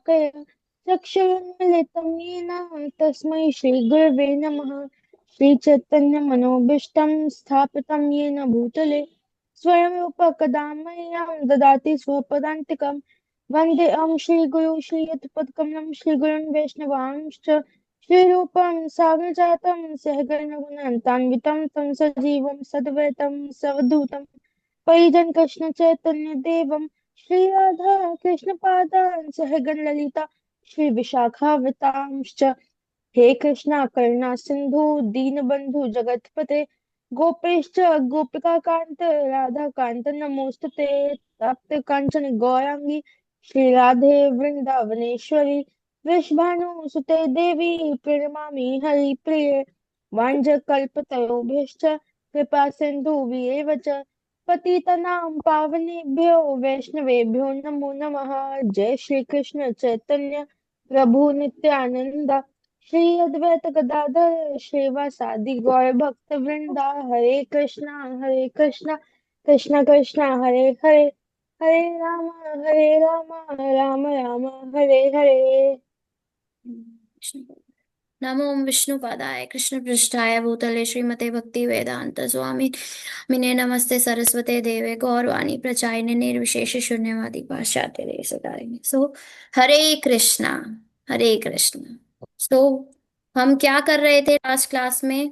तमालोकया चक्षुरुन्मीलितं येन तस्मै श्रीगुरवे नमः। श्रीचैतन्यमनोभीष्टं स्थापितं येन भूतले स्वयं रूप कदा मह्यं ददाति स्वपदान्तिकं। वन्देऽहं श्रीगुरु श्रीयुतपदकमलं श्रीगुरुन् वैष्णवांश्च श्रीरूपं साग्रजातं सहगणरघुनाथान्वितं तं सजीवं सद्वैतं सवधूतं परिजन कृष्ण चैतन्य देवम श्री राधा कृष्ण पादान सहगण ललिता श्री विशाखावतांश्च। हे कृष्णा करुणा सिंधु दीनबंधु जगतपते गोपेश्च गोपिका कांत राधा कांत नमोस्तुते। तप्त कांचन गौरांगी श्री राधे वृंदावनेश्वरी वृषभानुसुते देवी प्रणमामि हरिप्रिये। वाञ्छकल्पतरुभ्यश्च कृपा सिन्धुभ्येव च पतितनां पावनेभ्यो वैष्णवेभ्यो नमो नमः। जय श्री कृष्ण चैतन्य प्रभु नित्यानंद श्री अद्वैत गदाधर श्रीवासादि गौर भक्त वृंदा। हरे कृष्णा कृष्ण कृष्ण हरे हरे हरे राम राम राम हरे हरे। नमो विष्णुपादाय कृष्णपृष्ठाय भूतले श्रीमते भक्ति वेदांत स्वामी मिने नमस्ते सरस्वते देवे गौरवाणी प्रचारिणे निर्विशेष शून्यवादी पाश्चात्य देशतारिणे। सो हरे कृष्णा हरे कृष्णा। सो हम क्या कर रहे थे लास्ट क्लास में?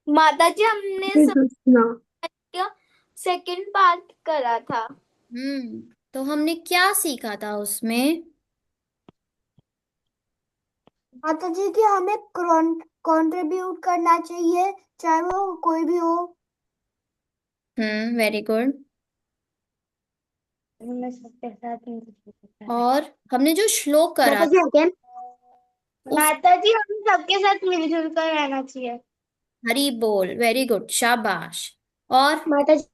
माता जी हमने कृष्णा सेकंड पार्ट करा था। तो हमने क्या सीखा था उसमें? माता जी कि हमें कंट्रीब्यूट करना चाहिए चाहे वो कोई भी हो। Very good. मैं सबके साथ और हमने जो श्लोक करा उस माता जी हमें सबके साथ मिलजुल कर रहना चाहिए। हरि बोल, वेरी गुड, शाबाश। और माता जी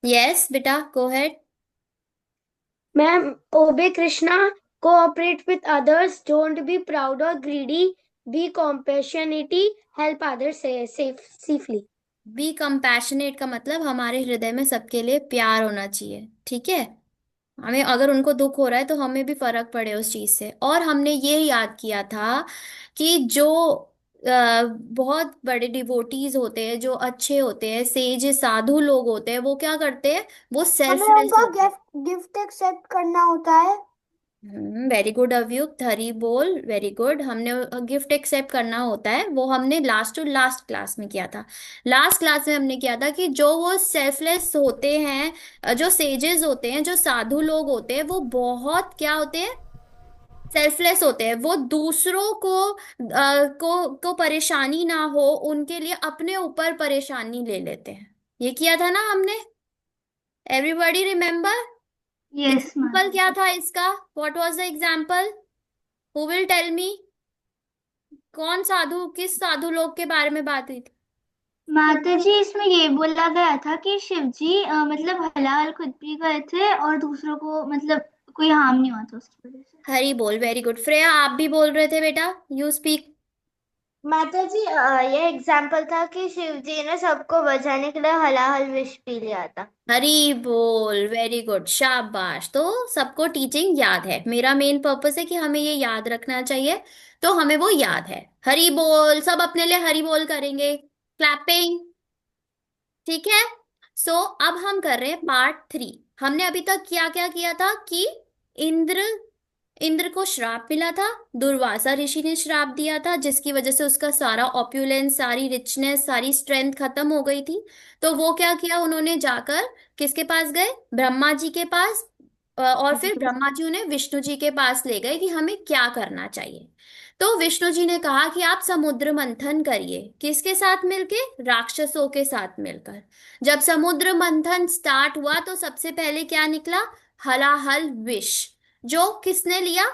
यस बेटा, गो ahead. Ma'am obey Krishna cooperate with others don't be proud और greedy be compassionate help others safely. Be compassionate का मतलब हमारे हृदय में सबके लिए प्यार होना चाहिए, ठीक है। हमें अगर उनको दुख हो रहा है तो हमें भी फर्क पड़े उस चीज से। और हमने ये याद किया था कि जो बहुत बड़े डिवोटीज होते हैं, जो अच्छे होते हैं, सेज साधु लोग होते हैं, वो क्या करते हैं? वो हमें सेल्फलेस उनका होते हैं। गिफ्ट एक्सेप्ट करना होता है। वेरी गुड अव्युक्त, हरी बोल, वेरी गुड। हमने गिफ्ट एक्सेप्ट करना होता है, वो हमने लास्ट टू लास्ट क्लास में किया था। लास्ट क्लास में हमने किया था कि जो वो सेल्फलेस होते हैं, जो सेजेस होते हैं, जो साधु लोग होते हैं, वो बहुत क्या होते हैं? सेल्फलेस होते हैं। वो दूसरों को परेशानी ना हो उनके लिए अपने ऊपर परेशानी ले लेते हैं। ये किया था ना हमने? Everybody remember? यस एग्जाम्पल क्या था इसका? What was the example? Who will tell me? कौन साधु, किस साधु लोग के बारे में बात हुई थी? माता जी इसमें ये बोला गया था कि शिव जी मतलब हलाल खुद भी गए थे और दूसरों को मतलब कोई हार्म नहीं हुआ था उसकी वजह से। हरी बोल, वेरी गुड। श्रेया, आप भी बोल रहे थे बेटा, यू स्पीक। माता जी ये एग्जाम्पल था कि शिव जी ने सबको बचाने के लिए हलाहल विष पी लिया था। हरी बोल, वेरी गुड, शाबाश। तो सबको टीचिंग याद है। मेरा मेन पर्पस है कि हमें ये याद रखना चाहिए, तो हमें वो याद है। हरी बोल, सब अपने लिए हरी बोल करेंगे, क्लैपिंग, ठीक है। सो अब हम कर रहे हैं पार्ट 3। हमने अभी तक क्या क्या किया था कि इंद्र इंद्र को श्राप मिला था, दुर्वासा ऋषि ने श्राप दिया था, जिसकी वजह से उसका सारा ऑप्युलेंस, सारी रिचनेस, सारी स्ट्रेंथ खत्म हो गई थी। तो वो क्या किया, उन्होंने जाकर किसके पास गए? ब्रह्मा जी के पास। और फिर ब्रह्मा जी उन्हें विष्णु जी के पास ले गए कि हमें क्या करना चाहिए। तो विष्णु जी ने कहा कि आप समुद्र मंथन करिए। किसके साथ मिलके? राक्षसों के साथ मिलकर। जब समुद्र मंथन स्टार्ट हुआ तो सबसे पहले क्या निकला? हलाहल विष, जो किसने लिया?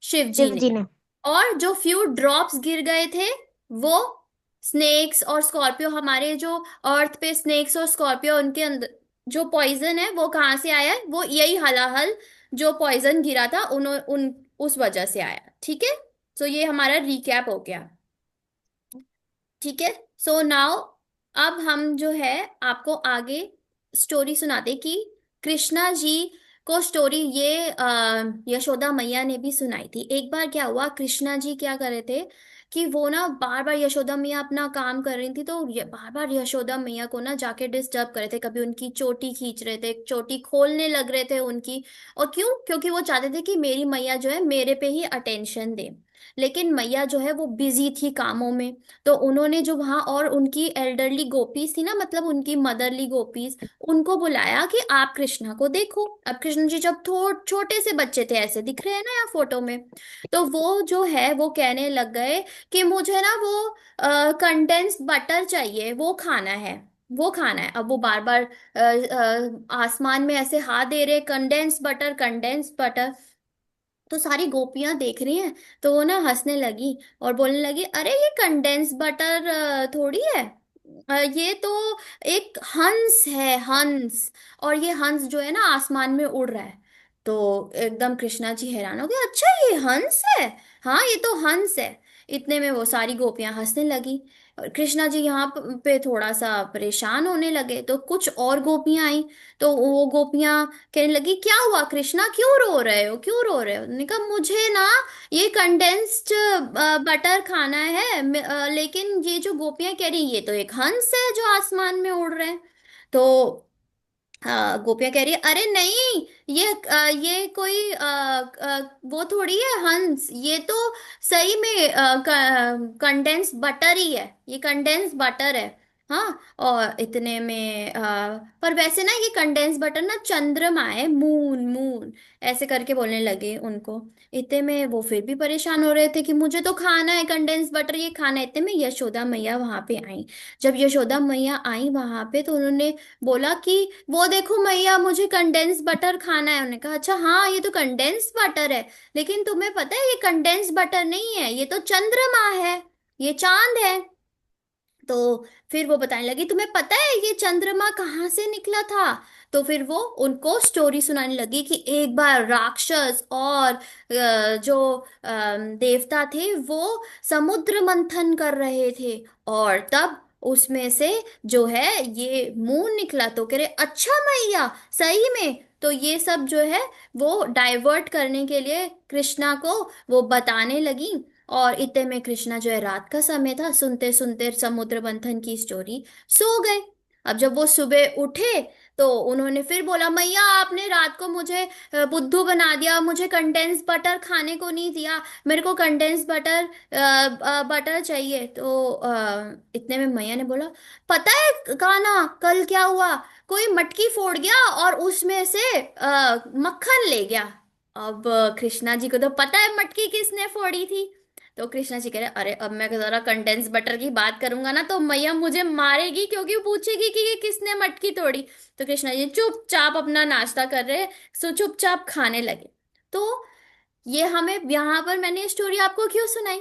शिव जी शिव ने। जी ने। और जो फ्यू ड्रॉप्स गिर गए थे वो स्नेक्स और स्कॉर्पियो, हमारे जो अर्थ पे स्नेक्स और स्कॉर्पियो, उनके अंदर जो पॉइजन है वो कहाँ से आया है? वो यही हलाहल जो पॉइजन गिरा था उन उन उस वजह से आया, ठीक है। सो ये हमारा रिकैप हो गया, ठीक है। सो नाउ अब हम जो है आपको आगे स्टोरी सुनाते कि कृष्णा जी को स्टोरी ये यशोदा मैया ने भी सुनाई थी। एक बार क्या हुआ, कृष्णा जी क्या कर रहे थे कि वो ना बार बार यशोदा मैया अपना काम कर रही थी, तो बार बार यशोदा मैया को ना जाके डिस्टर्ब कर रहे थे। कभी उनकी चोटी खींच रहे थे, चोटी खोलने लग रहे थे उनकी। और क्यों? क्योंकि वो चाहते थे कि मेरी मैया जो है मेरे पे ही अटेंशन दे। लेकिन मैया जो है वो बिजी थी कामों में। तो उन्होंने जो वहां और उनकी एल्डरली गोपीज थी ना, मतलब उनकी मदरली गोपीज, उनको बुलाया कि आप कृष्णा को देखो। अब कृष्ण जी जब थोड़े छोटे से बच्चे थे, ऐसे दिख रहे हैं ना यहाँ फोटो में, तो वो जो है वो कहने लग गए कि मुझे ना वो कंडेंस्ड बटर चाहिए, वो खाना है, वो खाना है। अब वो बार बार आसमान में ऐसे हाथ दे रहे, कंडेंस्ड बटर, कंडेंस्ड बटर। तो सारी गोपियां देख रही हैं, तो वो ना हंसने लगी और बोलने लगी, अरे ये कंडेंस बटर थोड़ी है, ये तो एक हंस है, हंस। और ये हंस जो है ना आसमान में उड़ रहा है। तो एकदम कृष्णा जी हैरान हो गए, अच्छा ये हंस है? हाँ ये तो हंस है। इतने में वो सारी गोपियां हंसने लगी। और कृष्णा जी यहाँ पे थोड़ा सा परेशान होने लगे। तो कुछ और गोपियां आई, तो वो गोपियां कहने लगी, क्या हुआ कृष्णा, क्यों रो रहे हो, क्यों रो रहे हो? उन्होंने कहा, मुझे ना ये कंडेंस्ड बटर खाना है। लेकिन ये जो गोपियां कह रही ये तो एक हंस है जो आसमान में उड़ रहे हैं। तो गोपियां कह रही है, अरे नहीं, ये कोई वो थोड़ी है हंस, ये तो सही में कंडेंस बटर ही है, ये कंडेंस बटर है। हाँ। और इतने में पर वैसे ना ये कंडेंस बटर ना चंद्रमा है, मून, मून, ऐसे करके बोलने लगे उनको। इतने में वो फिर भी परेशान हो रहे थे कि मुझे तो खाना है कंडेंस बटर, ये खाना है। इतने में यशोदा मैया वहां पे आई। जब यशोदा मैया आई वहां पे, तो उन्होंने बोला कि वो देखो मैया, मुझे कंडेंस बटर खाना है। उन्होंने कहा, अच्छा हाँ ये तो कंडेंस बटर है, लेकिन तुम्हें पता है ये कंडेंस बटर नहीं है, ये तो चंद्रमा है, ये चांद है। तो फिर वो बताने लगी, तुम्हें पता है ये चंद्रमा कहाँ से निकला था? तो फिर वो उनको स्टोरी सुनाने लगी कि एक बार राक्षस और जो देवता थे वो समुद्र मंथन कर रहे थे, और तब उसमें से जो है ये मून निकला। तो कह रहे, अच्छा मैया सही में? तो ये सब जो है वो डाइवर्ट करने के लिए कृष्णा को वो बताने लगी। और इतने में कृष्णा जो है, रात का समय था, सुनते सुनते समुद्र मंथन की स्टोरी सो गए। अब जब वो सुबह उठे, तो उन्होंने फिर बोला, मैया आपने रात को मुझे बुद्धू बना दिया, मुझे कंडेंस बटर खाने को नहीं दिया, मेरे को कंडेंस बटर बटर चाहिए। तो इतने में मैया ने बोला, पता है काना कल क्या हुआ? कोई मटकी फोड़ गया और उसमें से मक्खन ले गया। अब कृष्णा जी को तो पता है मटकी किसने फोड़ी थी। तो कृष्णा जी कह रहे, अरे अब मैं जरा कंडेंस बटर की बात करूंगा ना तो मैया मुझे मारेगी, क्योंकि वो पूछेगी कि ये किसने मटकी तोड़ी। तो कृष्णा जी चुपचाप अपना नाश्ता कर रहे, सो चुपचाप खाने लगे। तो ये हमें यहाँ पर मैंने स्टोरी आपको क्यों सुनाई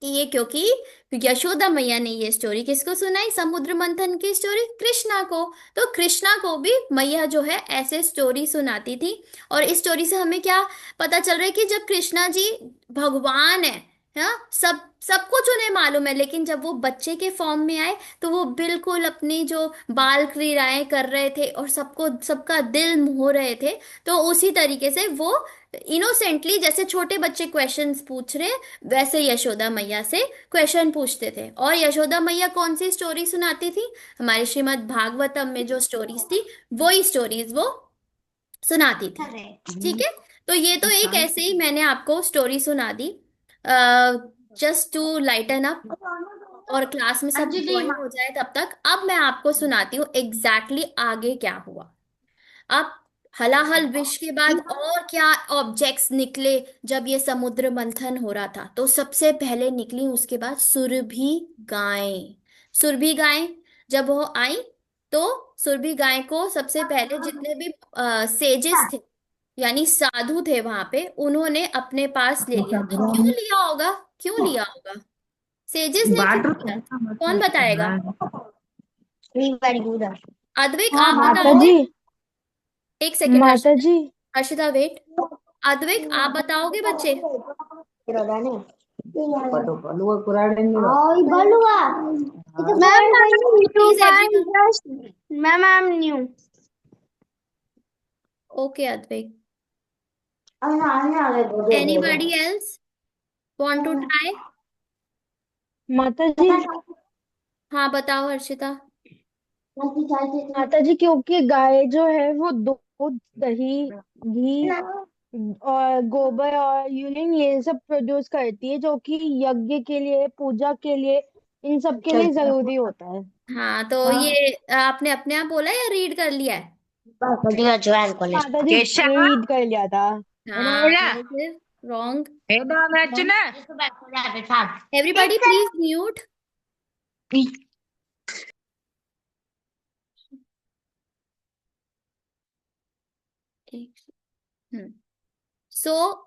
कि ये, क्योंकि यशोदा मैया ने ये स्टोरी किसको सुनाई? समुद्र मंथन की स्टोरी कृष्णा को। तो कृष्णा को भी मैया जो है ऐसे स्टोरी सुनाती थी। और इस स्टोरी से हमें क्या पता चल रहा है कि जब कृष्णा जी भगवान है, हाँ, सब कुछ उन्हें मालूम है, लेकिन जब वो बच्चे के फॉर्म में आए तो वो बिल्कुल अपनी जो बाल क्रीड़ाएं कर रहे थे और सबको सबका दिल मोह रहे थे। तो उसी तरीके से वो इनोसेंटली, जैसे छोटे बच्चे क्वेश्चंस पूछ रहे, वैसे यशोदा मैया से क्वेश्चन पूछते थे। और यशोदा मैया कौन सी स्टोरी सुनाती थी? हमारे श्रीमद् भागवतम में जो स्टोरीज थी वही स्टोरीज वो सुनाती थी। ठीक है। तो ये तो एक ऐसे ही मैंने आपको स्टोरी सुना दी, जस्ट टू लाइटन अप, और क्लास में सब ज्वाइन हो जाए तब तक। अब मैं आपको सुनाती हूँ एग्जैक्टली आगे क्या हुआ। अब हलाहल विश के बाद और क्या ऑब्जेक्ट्स निकले जब ये समुद्र मंथन हो रहा था? तो सबसे पहले निकली उसके बाद सुरभि गायें। सुरभि गायें जब वो आई, तो सुरभि गाय को सबसे पहले जितने भी सेजेस थे, यानी साधु थे वहां पे, उन्होंने अपने पास ले लिया। तो क्यों लिया होगा? क्यों लिया होगा? सेजेस ने क्यों लिया? कौन बताएगा? अद्विक हाँ आप माता बताओगे? जी, एक सेकेंड माता हर्षिता, जी। हर्षिता वेट। अद्विक आप बताओगे बच्चे? Ma'am, please everyone. Ma'am I am new. Okay Advait, anybody else want to try? माता जी, हाँ बताओ हर्षिता। माता जी, क्योंकि गाय जो है वो दूध, दही, घी और गोबर और यूरिन ये सब प्रोड्यूस करती है, जो कि यज्ञ के लिए, पूजा के लिए, इन सब के लिए जरूरी होता है। हाँ तो ये आपने अपने आप बोला या रीड कर लिया है? माता जी, रीड कर लिया था। हाँ तो फिर wrong. Everybody please mute. Hmm. So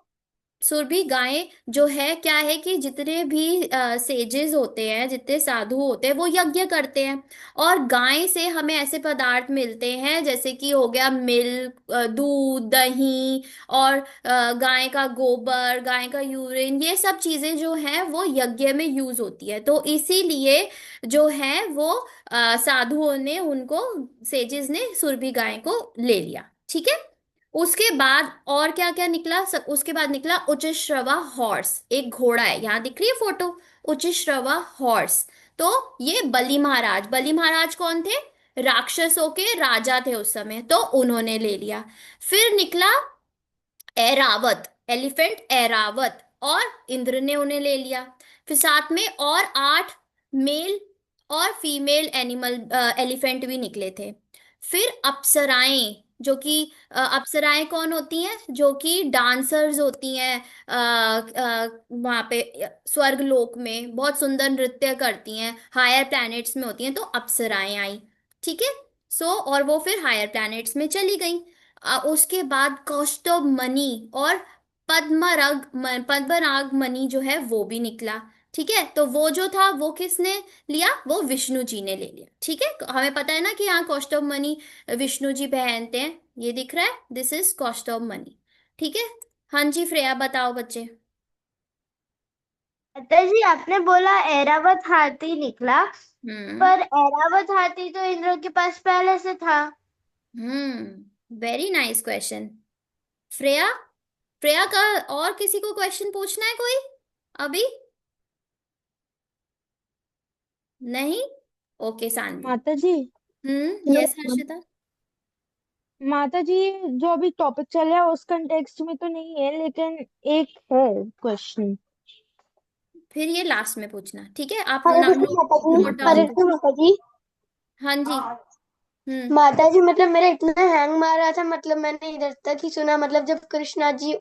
Surabhi, गाय जो है क्या है कि जितने भी सेजेस होते हैं, जितने साधु होते हैं, वो यज्ञ करते हैं। और गाय से हमें ऐसे पदार्थ मिलते हैं जैसे कि हो गया मिल्क, दूध, दही, और गाय का गोबर, गाय का यूरिन, ये सब चीजें जो हैं वो यज्ञ में यूज होती है। तो इसीलिए जो है वो साधुओं ने उनको, सेजेस ने सुरभि गाय को ले लिया। ठीक है। उसके बाद और क्या क्या निकला? उसके बाद निकला उच्चश्रवा हॉर्स, एक घोड़ा है, यहाँ दिख रही है फोटो, उच्चश्रवा हॉर्स। तो ये बलि महाराज, बलि महाराज कौन थे? राक्षसों के राजा थे उस समय, तो उन्होंने ले लिया। फिर निकला ऐरावत, एलिफेंट ऐरावत, और इंद्र ने उन्हें ले लिया। फिर साथ में और 8 मेल और फीमेल एनिमल एलिफेंट भी निकले थे। फिर अप्सराएं, जो कि अप्सराएं कौन होती हैं? जो कि डांसर्स होती हैं, वहां पे स्वर्ग लोक में बहुत सुंदर नृत्य करती हैं, हायर प्लैनेट्स में होती हैं, तो अप्सराएं आई। ठीक है। और वो फिर हायर प्लैनेट्स में चली गई। उसके बाद कौस्तुभ मणि और पद्मराग मणि जो है वो भी निकला। ठीक है। तो वो जो था वो किसने लिया? वो विष्णु जी ने ले लिया। ठीक है। हमें पता है ना कि यहाँ कौस्तुभ मणि विष्णु जी पहनते हैं, ये दिख रहा है, दिस इज कौस्तुभ मणि। ठीक है। हाँ जी श्रेया, बताओ बच्चे। माता जी, आपने बोला ऐरावत हाथी निकला, हम्म। पर ऐरावत हाथी तो इंद्र के पास पहले से था। Very nice question. Shreya, Shreya का और किसी को क्वेश्चन पूछना है कोई अभी? नहीं? ओके सानवी। माता जी, यस हर्षिता। माता जी, जो अभी टॉपिक चल रहा है उस कंटेक्स्ट में तो नहीं है, लेकिन एक है क्वेश्चन। फिर ये लास्ट में पूछना, ठीक है? आप हरे नाम कृष्ण माता जी, नोट डाउन हरे कर। कृष्ण माता जी। हाँ जी। हम्म। माता जी, मतलब मेरा इतना हैंग मार रहा था, मतलब मैंने इधर तक ही सुना, मतलब जब कृष्णा जी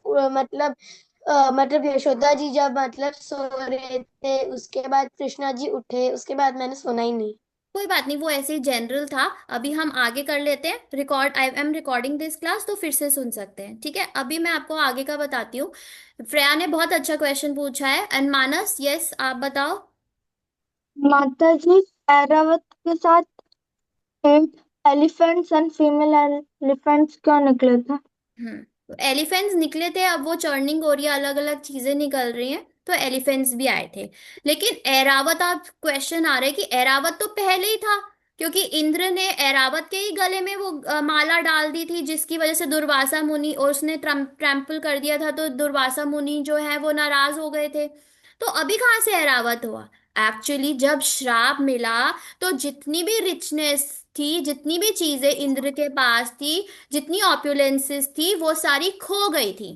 मतलब यशोदा जी जब मतलब सो रहे थे, उसके बाद कृष्णा जी उठे, उसके बाद मैंने सुना ही नहीं। कोई बात नहीं, वो ऐसे ही जनरल था। अभी हम आगे कर लेते हैं record, I am recording this class, तो फिर से सुन सकते हैं। ठीक है। अभी मैं आपको आगे का बताती हूँ। श्रेया ने बहुत अच्छा क्वेश्चन पूछा है। एंड मानस, यस आप बताओ। माता जी, ऐरावत के साथ एक एलिफेंट्स एंड फीमेल एलिफेंट्स क्यों निकले थे? तो एलिफेंट्स निकले थे, अब वो चर्निंग हो रही है, अलग अलग चीजें निकल रही हैं, तो एलिफेंट्स भी आए थे। लेकिन ऐरावत, आप क्वेश्चन आ रहे कि ऐरावत तो पहले ही था, क्योंकि इंद्र ने ऐरावत के ही गले में वो माला डाल दी थी, जिसकी वजह से दुर्वासा मुनि, और उसने ट्रैम्पल कर दिया था, तो दुर्वासा मुनि जो है वो नाराज हो गए थे। तो अभी कहाँ से ऐरावत हुआ? एक्चुअली जब श्राप मिला, तो जितनी भी रिचनेस थी, जितनी भी चीजें इंद्र के पास थी, जितनी ऑप्युलेंसेस थी, वो सारी खो गई थी।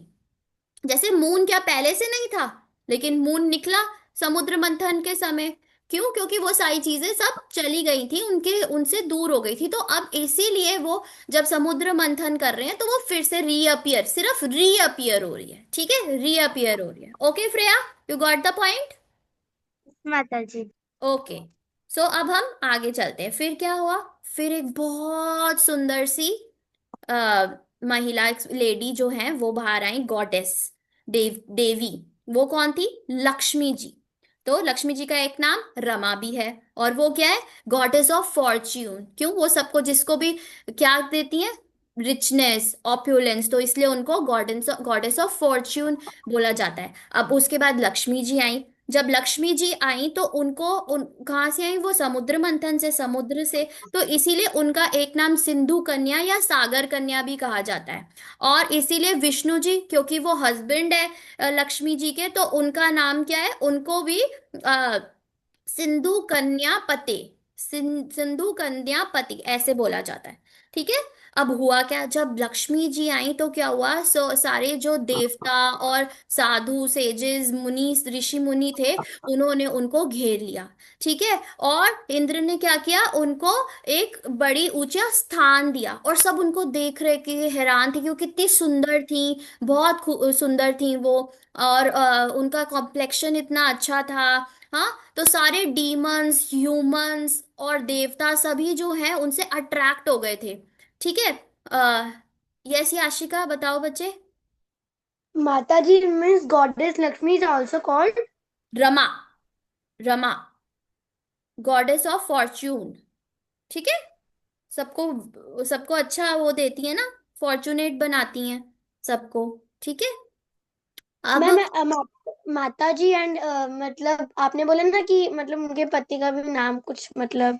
जैसे मून क्या पहले से नहीं था? लेकिन मून निकला समुद्र मंथन के समय। क्यों? क्योंकि वो सारी चीजें सब चली गई थी, उनके उनसे दूर हो गई थी। तो अब इसीलिए वो जब समुद्र मंथन कर रहे हैं, तो वो फिर से रीअपियर, सिर्फ रीअपियर हो रही है। ठीक है, रीअपियर हो रही है। Okay Shreya, you got the point? माता जी। ओके। अब हम आगे चलते हैं। फिर क्या हुआ? फिर एक बहुत सुंदर सी आ, महिला, लेडी जो है वो बाहर आई, गॉडेस, देवी। वो कौन थी? लक्ष्मी जी। तो लक्ष्मी जी का एक नाम रमा भी है, और वो क्या है? Goddess of Fortune. क्यों? वो सबको, जिसको भी क्या देती है? रिचनेस, ऑप्युलेंस, तो इसलिए उनको गॉडेस गॉडेस ऑफ फॉर्च्यून बोला जाता है। अब उसके बाद लक्ष्मी जी आई। जब लक्ष्मी जी आई तो उनको उन कहाँ से आई, वो समुद्र मंथन से, समुद्र से। तो इसीलिए उनका एक नाम सिंधु कन्या या सागर कन्या भी कहा जाता है। और इसीलिए विष्णु जी, क्योंकि वो हस्बैंड है लक्ष्मी जी के, तो उनका नाम क्या है, उनको भी सिंधु कन्या पते, सिंधु कन्या पति ऐसे बोला जाता है। ठीक है। अब हुआ क्या, जब लक्ष्मी जी आई तो क्या हुआ, सारे जो देवता और साधु सेजेस मुनि ऋषि मुनि थे, उन्होंने उनको घेर लिया। ठीक है। और इंद्र ने क्या किया, उनको एक बड़ी ऊंचा स्थान दिया, और सब उनको देख रहे कि हैरान थे कि वो कितनी सुंदर थी, बहुत सुंदर थी वो। और उनका कॉम्प्लेक्शन इतना अच्छा था। हाँ। तो सारे डीमंस ह्यूमंस और देवता सभी जो है उनसे अट्रैक्ट हो गए थे। ठीक है। आ, यस याशिका, बताओ बच्चे। माता जी means goddess Lakshmi is also called. Rama, Rama, goddess of fortune. ठीक है। सबको सबको अच्छा वो देती है ना, फॉर्चुनेट बनाती हैं सबको। ठीक है। अब मैम माता जी एंड मतलब आपने बोला ना कि मतलब उनके पति का भी नाम कुछ मतलब।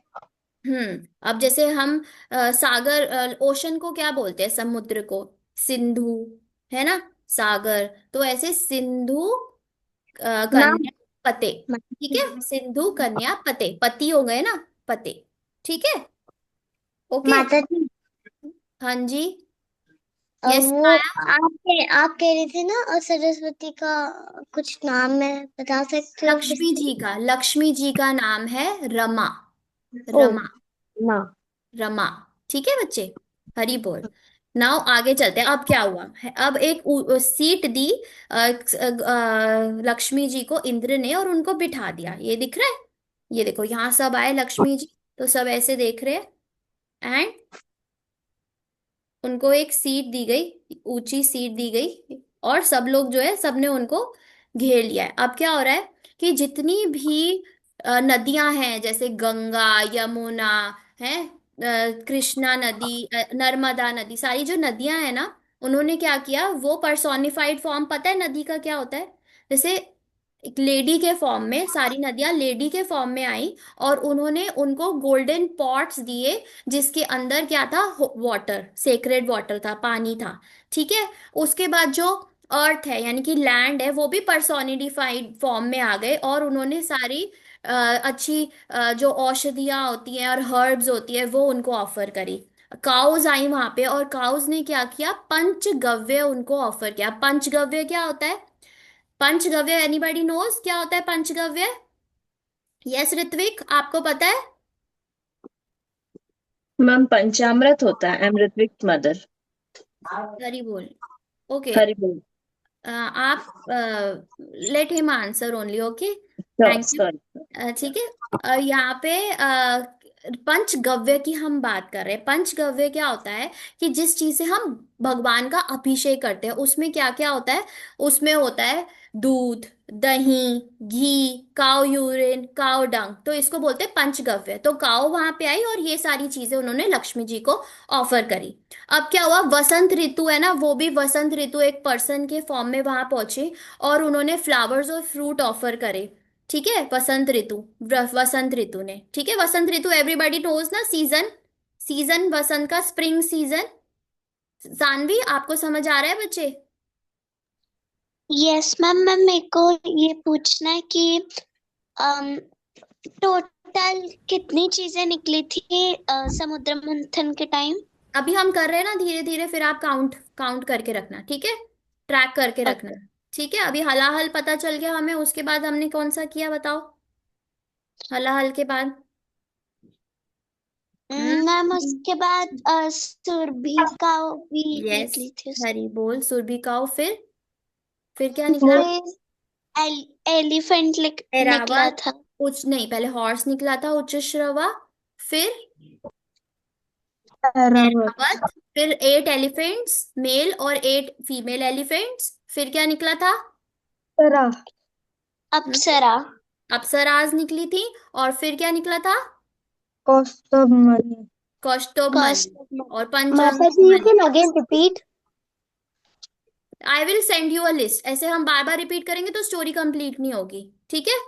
अब जैसे हम सागर, ओशन को क्या बोलते हैं, समुद्र को सिंधु, है ना, सागर। तो ऐसे सिंधु मैम कन्या पते। ठीक है, सिंधु कन्या पते, पति हो गए ना, पते। ठीक है। ओके। माता जी हाँ जी। यस वो माया। आप कह रहे थे ना सरस्वती का कुछ नाम है, बता सकते हो फिर लक्ष्मी से? जी का, लक्ष्मी जी का नाम है रमा। ओ रमा, माँ। रमा। ठीक है बच्चे, हरी बोल। नाउ आगे चलते हैं। अब क्या हुआ है, अब एक सीट दी लक्ष्मी जी को इंद्र ने, और उनको बिठा दिया। ये दिख रहा है, ये देखो यहाँ सब आए लक्ष्मी जी, तो सब ऐसे देख रहे हैं। एंड उनको एक सीट दी गई, ऊंची सीट दी गई, और सब लोग जो है सबने उनको घेर लिया है। अब क्या हो रहा है कि जितनी भी नदियां हैं, जैसे गंगा, यमुना है, कृष्णा नदी, नर्मदा नदी, सारी जो नदियां हैं ना, उन्होंने क्या किया, वो पर्सोनिफाइड फॉर्म, पता है नदी का क्या होता है, जैसे एक लेडी के फॉर्म में, सारी नदियां लेडी के फॉर्म में आई, और उन्होंने उनको गोल्डन पॉट्स दिए, जिसके अंदर क्या था, वाटर, सेक्रेड वाटर था, पानी था। ठीक है। उसके बाद जो अर्थ है यानी कि लैंड है, वो भी पर्सोनिफाइड फॉर्म में आ गए, और उन्होंने सारी अच्छी जो औषधियाँ होती हैं और हर्ब्स होती है वो उनको ऑफर करी। काउज आई वहां पे, और काउज ने क्या किया, पंचगव्य उनको ऑफर किया। पंचगव्य क्या होता है, पंचगव्य एनीबॉडी नोज क्या होता है पंचगव्य? यस ऋत्विक, आपको पता है? मैम पंचामृत होता है, अमृतविक मदर। हरी बोल। ओके। हरि बोल। आप let him answer only, okay. Thank you. Sorry. ठीक है। यहाँ पे पंचगव्य की हम बात कर रहे हैं। पंचगव्य क्या होता है कि जिस चीज से हम भगवान का अभिषेक करते हैं, उसमें क्या क्या होता है, उसमें होता है दूध, दही, घी, काव यूरिन, काव डंग, तो इसको बोलते हैं पंचगव्य। तो काव वहां पे आई, और ये सारी चीजें उन्होंने लक्ष्मी जी को ऑफर करी। अब क्या हुआ, वसंत ऋतु है ना, वो भी वसंत ऋतु एक पर्सन के फॉर्म में वहां पहुंचे, और उन्होंने फ्लावर्स और फ्रूट ऑफर करे। ठीक है, वसंत ऋतु, वसंत ऋतु ने, ठीक है, वसंत ऋतु एवरीबॉडी नोज ना, सीजन, सीजन वसंत का, स्प्रिंग सीजन। सानवी, आपको समझ आ रहा है बच्चे? Yes ma'am. मैम मेरे को ये पूछना है कि टोटल कितनी चीजें निकली थी समुद्र मंथन के टाइम? अभी हम कर रहे हैं ना धीरे धीरे, फिर आप काउंट काउंट करके रखना, ठीक है, ट्रैक करके रखना। ठीक है, अभी हलाहल पता चल गया हमें, उसके बाद हमने कौन सा किया बताओ, हलाहल के बाद? मैम उसके बाद सुरभि का भी यस, निकली थी हरी बोल, सुरभि काऊ, फिर क्या निकला? फिर एलिफेंट निकला एरावत, था। उच्च नहीं, पहले हॉर्स निकला था, उच्च श्रवा, फिर ऐरावत। एरावत, फिर 8 एलिफेंट्स मेल और 8 फीमेल एलिफेंट्स, फिर क्या निकला था? अप्सरा। हम्म, अप्सरा। अप्सराज निकली थी, और फिर क्या निकला था? कौस्तुभमणि। कौस्तुभमणि, और कौस्तुभ माता जी यू पंचरत्न। Can again repeat. I will send you a list, ऐसे हम बार बार रिपीट करेंगे तो स्टोरी कंप्लीट नहीं होगी। ठीक है।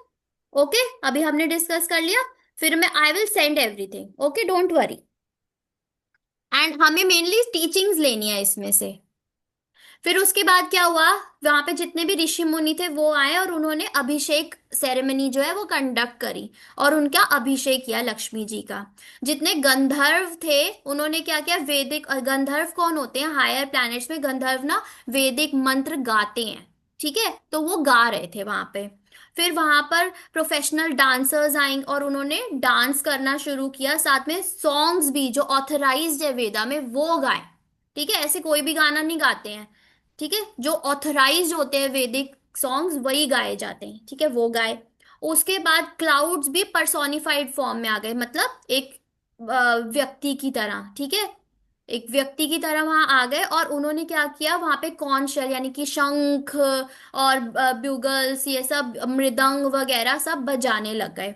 ओके, अभी हमने डिस्कस कर लिया। फिर मैं आई will send everything, okay, don't worry. And हमें मेनली टीचिंग्स लेनी है इसमें से। फिर उसके बाद क्या हुआ, वहां पे जितने भी ऋषि मुनि थे वो आए और उन्होंने अभिषेक सेरेमनी जो है वो कंडक्ट करी और उनका अभिषेक किया लक्ष्मी जी का। जितने गंधर्व थे उन्होंने क्या किया, वैदिक गंधर्व कौन होते हैं, हायर प्लैनेट्स में गंधर्व ना वैदिक मंत्र गाते हैं, ठीक है, तो वो गा रहे थे वहां पे। फिर वहां पर प्रोफेशनल डांसर्स आए और उन्होंने डांस करना शुरू किया, साथ में सॉन्ग्स भी जो ऑथराइज्ड है वेदा में वो गाए। ठीक है, ऐसे कोई भी गाना नहीं गाते हैं, ठीक है, जो ऑथराइज्ड होते हैं वैदिक सॉन्ग्स वही गाए जाते हैं, ठीक है, वो गाए। उसके बाद क्लाउड्स भी पर्सोनिफाइड फॉर्म में आ गए, मतलब एक व्यक्ति की तरह, ठीक है, एक व्यक्ति की तरह वहां आ गए और उन्होंने क्या किया, वहां पे कॉर्न शेल यानी कि शंख और ब्यूगल्स ये सब मृदंग वगैरह सब बजाने लग गए।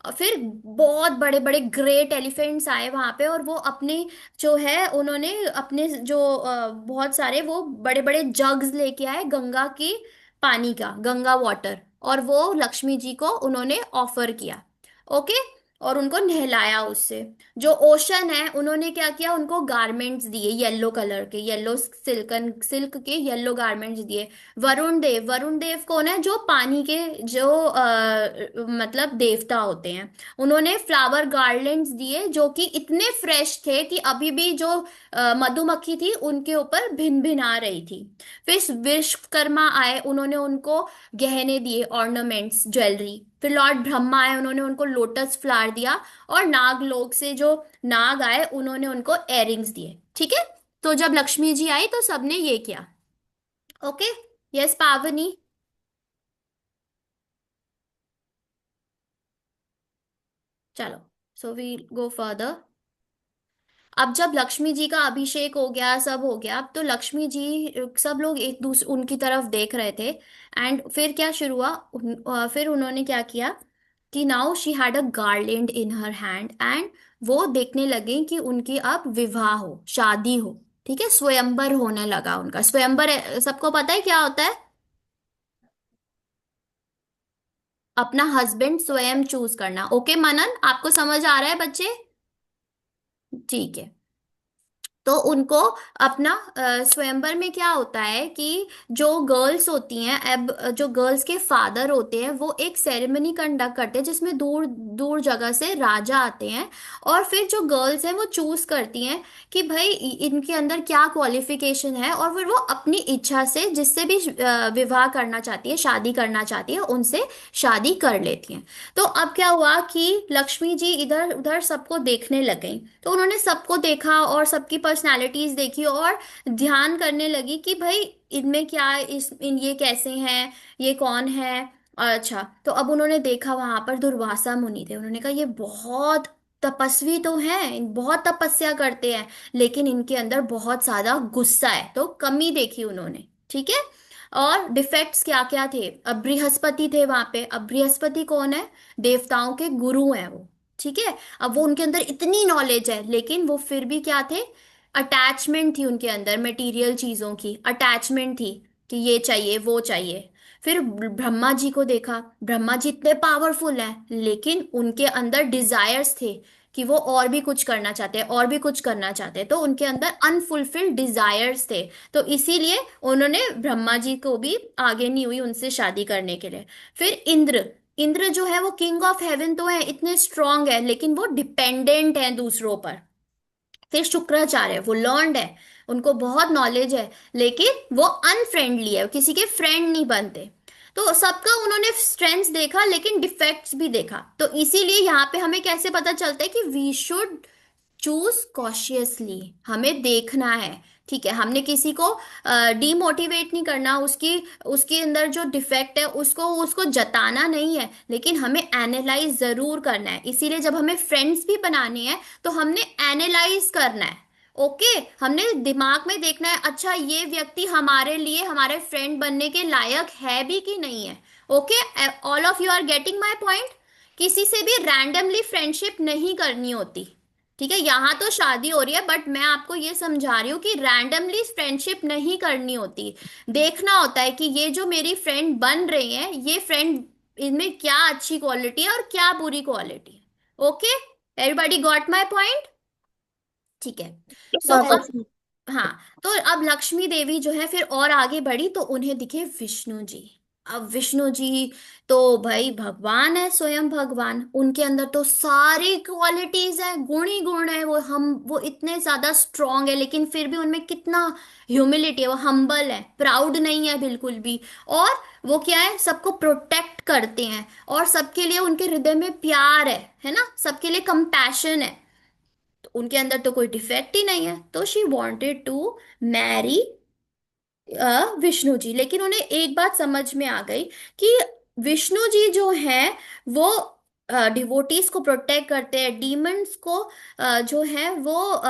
और फिर बहुत बड़े बड़े ग्रेट एलिफेंट्स आए वहां पे और वो अपने जो है उन्होंने अपने जो बहुत सारे वो बड़े बड़े जग्स लेके आए गंगा की पानी का, गंगा वाटर, और वो लक्ष्मी जी को उन्होंने ऑफर किया। ओके, और उनको नहलाया उससे। जो ओशन है उन्होंने क्या किया, उनको गारमेंट्स दिए येलो कलर के, येलो सिल्कन सिल्क के येलो गारमेंट्स दिए। वरुण देव कौन है, जो पानी के जो मतलब देवता होते हैं, उन्होंने फ्लावर गार्लैंड्स दिए जो कि इतने फ्रेश थे कि अभी भी जो मधुमक्खी थी उनके ऊपर भिन भिन आ रही थी। फिर विश्वकर्मा आए, उन्होंने उनको गहने दिए, ऑर्नामेंट्स, ज्वेलरी। फिर लॉर्ड ब्रह्मा आए, उन्होंने उनको लोटस फ्लावर दिया। और नागलोक से जो नाग आए उन्होंने उनको एयरिंग्स दिए, ठीक है। तो जब लक्ष्मी जी आई तो सबने ये किया। Okay, yes Pavani. चलो, सो वी गो फर्दर। अब जब लक्ष्मी जी का अभिषेक हो गया, सब हो गया, अब तो लक्ष्मी जी सब लोग एक दूसरे उनकी तरफ देख रहे थे। एंड फिर क्या शुरू हुआ, फिर उन्होंने क्या किया कि now she had a garland in her hand, and वो देखने लगे कि उनकी अब विवाह हो, शादी हो, ठीक है, स्वयंवर होने लगा उनका। स्वयंवर सबको पता है क्या होता है, अपना हस्बैंड स्वयं चूज करना। ओके मनन, आपको समझ आ रहा है बच्चे? ठीक है। तो उनको अपना स्वयंवर में क्या होता है कि जो गर्ल्स होती हैं, अब जो गर्ल्स के फादर होते हैं वो एक सेरेमनी कंडक्ट करते हैं जिसमें दूर दूर जगह से राजा आते हैं। और फिर जो गर्ल्स हैं वो चूज करती हैं कि भाई इनके अंदर क्या क्वालिफिकेशन है, और फिर वो अपनी इच्छा से जिससे भी विवाह करना चाहती है, शादी करना चाहती है, उनसे शादी कर लेती हैं। तो अब क्या हुआ कि लक्ष्मी जी इधर उधर सबको देखने लग गई। तो उन्होंने सबको देखा और सबकी पर्सनालिटीज देखी और ध्यान करने लगी कि भाई इनमें क्या, ये कैसे हैं, ये कौन है। अच्छा, तो अब उन्होंने देखा वहां पर दुर्वासा मुनि थे। उन्होंने कहा ये बहुत तपस्वी तो हैं, बहुत तपस्या करते हैं, लेकिन इनके अंदर बहुत ज्यादा गुस्सा है। तो कमी देखी उन्होंने, ठीक है। और डिफेक्ट्स क्या क्या थे, अब बृहस्पति थे वहां पे। अब बृहस्पति कौन है, देवताओं के गुरु हैं वो, ठीक है। अब वो उनके अंदर इतनी नॉलेज है लेकिन वो फिर भी क्या थे, अटैचमेंट थी उनके अंदर, मटेरियल चीजों की अटैचमेंट थी कि ये चाहिए वो चाहिए। फिर ब्रह्मा जी को देखा, ब्रह्मा जी इतने पावरफुल हैं लेकिन उनके अंदर डिजायर्स थे कि वो और भी कुछ करना चाहते हैं, और भी कुछ करना चाहते हैं, तो उनके अंदर अनफुलफिल्ड डिजायर्स थे। तो इसीलिए उन्होंने ब्रह्मा जी को भी आगे नहीं हुई उनसे शादी करने के लिए। फिर इंद्र, इंद्र जो है वो किंग ऑफ हेवन तो है, इतने स्ट्रांग है, लेकिन वो डिपेंडेंट है दूसरों पर। फिर शुक्राचार्य, वो लर्नड है, उनको बहुत नॉलेज है, लेकिन वो अनफ्रेंडली है, किसी के फ्रेंड नहीं बनते। तो सबका उन्होंने स्ट्रेंथ्स देखा लेकिन डिफेक्ट्स भी देखा। तो इसीलिए यहाँ पे हमें कैसे पता चलता है कि वी शुड चूज कॉशियसली, हमें देखना है, ठीक है। हमने किसी को डीमोटिवेट नहीं करना, उसकी उसके अंदर जो डिफेक्ट है उसको उसको जताना नहीं है, लेकिन हमें एनालाइज जरूर करना है। इसीलिए जब हमें फ्रेंड्स भी बनाने हैं तो हमने एनालाइज करना है। ओके, हमने दिमाग में देखना है, अच्छा ये व्यक्ति हमारे लिए हमारे फ्रेंड बनने के लायक है भी कि नहीं है। Okay, all of you are getting my point. किसी से भी रैंडमली फ्रेंडशिप नहीं करनी होती, ठीक है। यहाँ तो शादी हो रही है बट मैं आपको ये समझा रही हूँ कि रैंडमली फ्रेंडशिप नहीं करनी होती। देखना होता है कि ये जो मेरी फ्रेंड बन रही है ये फ्रेंड इनमें क्या अच्छी क्वालिटी है और क्या बुरी क्वालिटी है। Okay, everybody got my point? ठीक है। सो हाँ अब, जी। हाँ, तो अब लक्ष्मी देवी जो है फिर और आगे बढ़ी तो उन्हें दिखे विष्णु जी। अब विष्णु जी तो भाई भगवान है, स्वयं भगवान, उनके अंदर तो सारी क्वालिटीज है, गुण ही गुण है। वो इतने ज्यादा स्ट्रांग है, लेकिन फिर भी उनमें कितना ह्यूमिलिटी है, वो हम्बल है, प्राउड नहीं है बिल्कुल भी। और वो क्या है, सबको प्रोटेक्ट करते हैं, और सबके लिए उनके हृदय में प्यार है ना, सबके लिए कंपैशन है। तो उनके अंदर तो कोई डिफेक्ट ही नहीं है, तो she wanted to marry Vishnu ji. लेकिन उन्हें एक बात समझ में आ गई कि विष्णु जी जो हैं वो डिवोटीज को प्रोटेक्ट करते हैं, डीमंस को जो है वो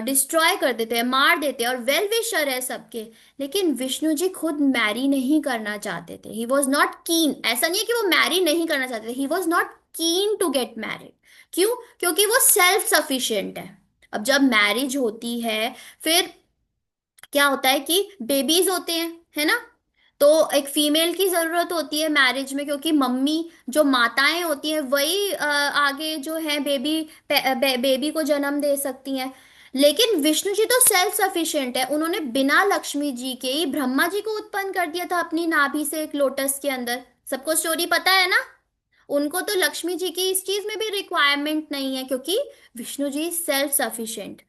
डिस्ट्रॉय कर देते हैं, मार देते हैं, और वेल विशर है सबके। लेकिन विष्णु जी खुद मैरी नहीं करना चाहते थे, ही वॉज नॉट कीन। ऐसा नहीं है कि वो मैरी नहीं करना चाहते थे, he was not keen to get married. क्यों? क्योंकि वो सेल्फ सफिशिएंट है। अब जब मैरिज होती है, फिर क्या होता है कि बेबीज होते हैं, है ना। तो एक फीमेल की जरूरत होती है मैरिज में, क्योंकि मम्मी, जो माताएं होती हैं, वही आगे जो है बेबी को जन्म दे सकती हैं। लेकिन विष्णु जी तो सेल्फ सफिशिएंट है, उन्होंने बिना लक्ष्मी जी के ही ब्रह्मा जी को उत्पन्न कर दिया था अपनी नाभि से, एक लोटस के अंदर। सबको स्टोरी पता है ना। उनको तो लक्ष्मी जी की इस चीज में भी रिक्वायरमेंट नहीं है, क्योंकि विष्णु जी सेल्फ सफिशिएंट।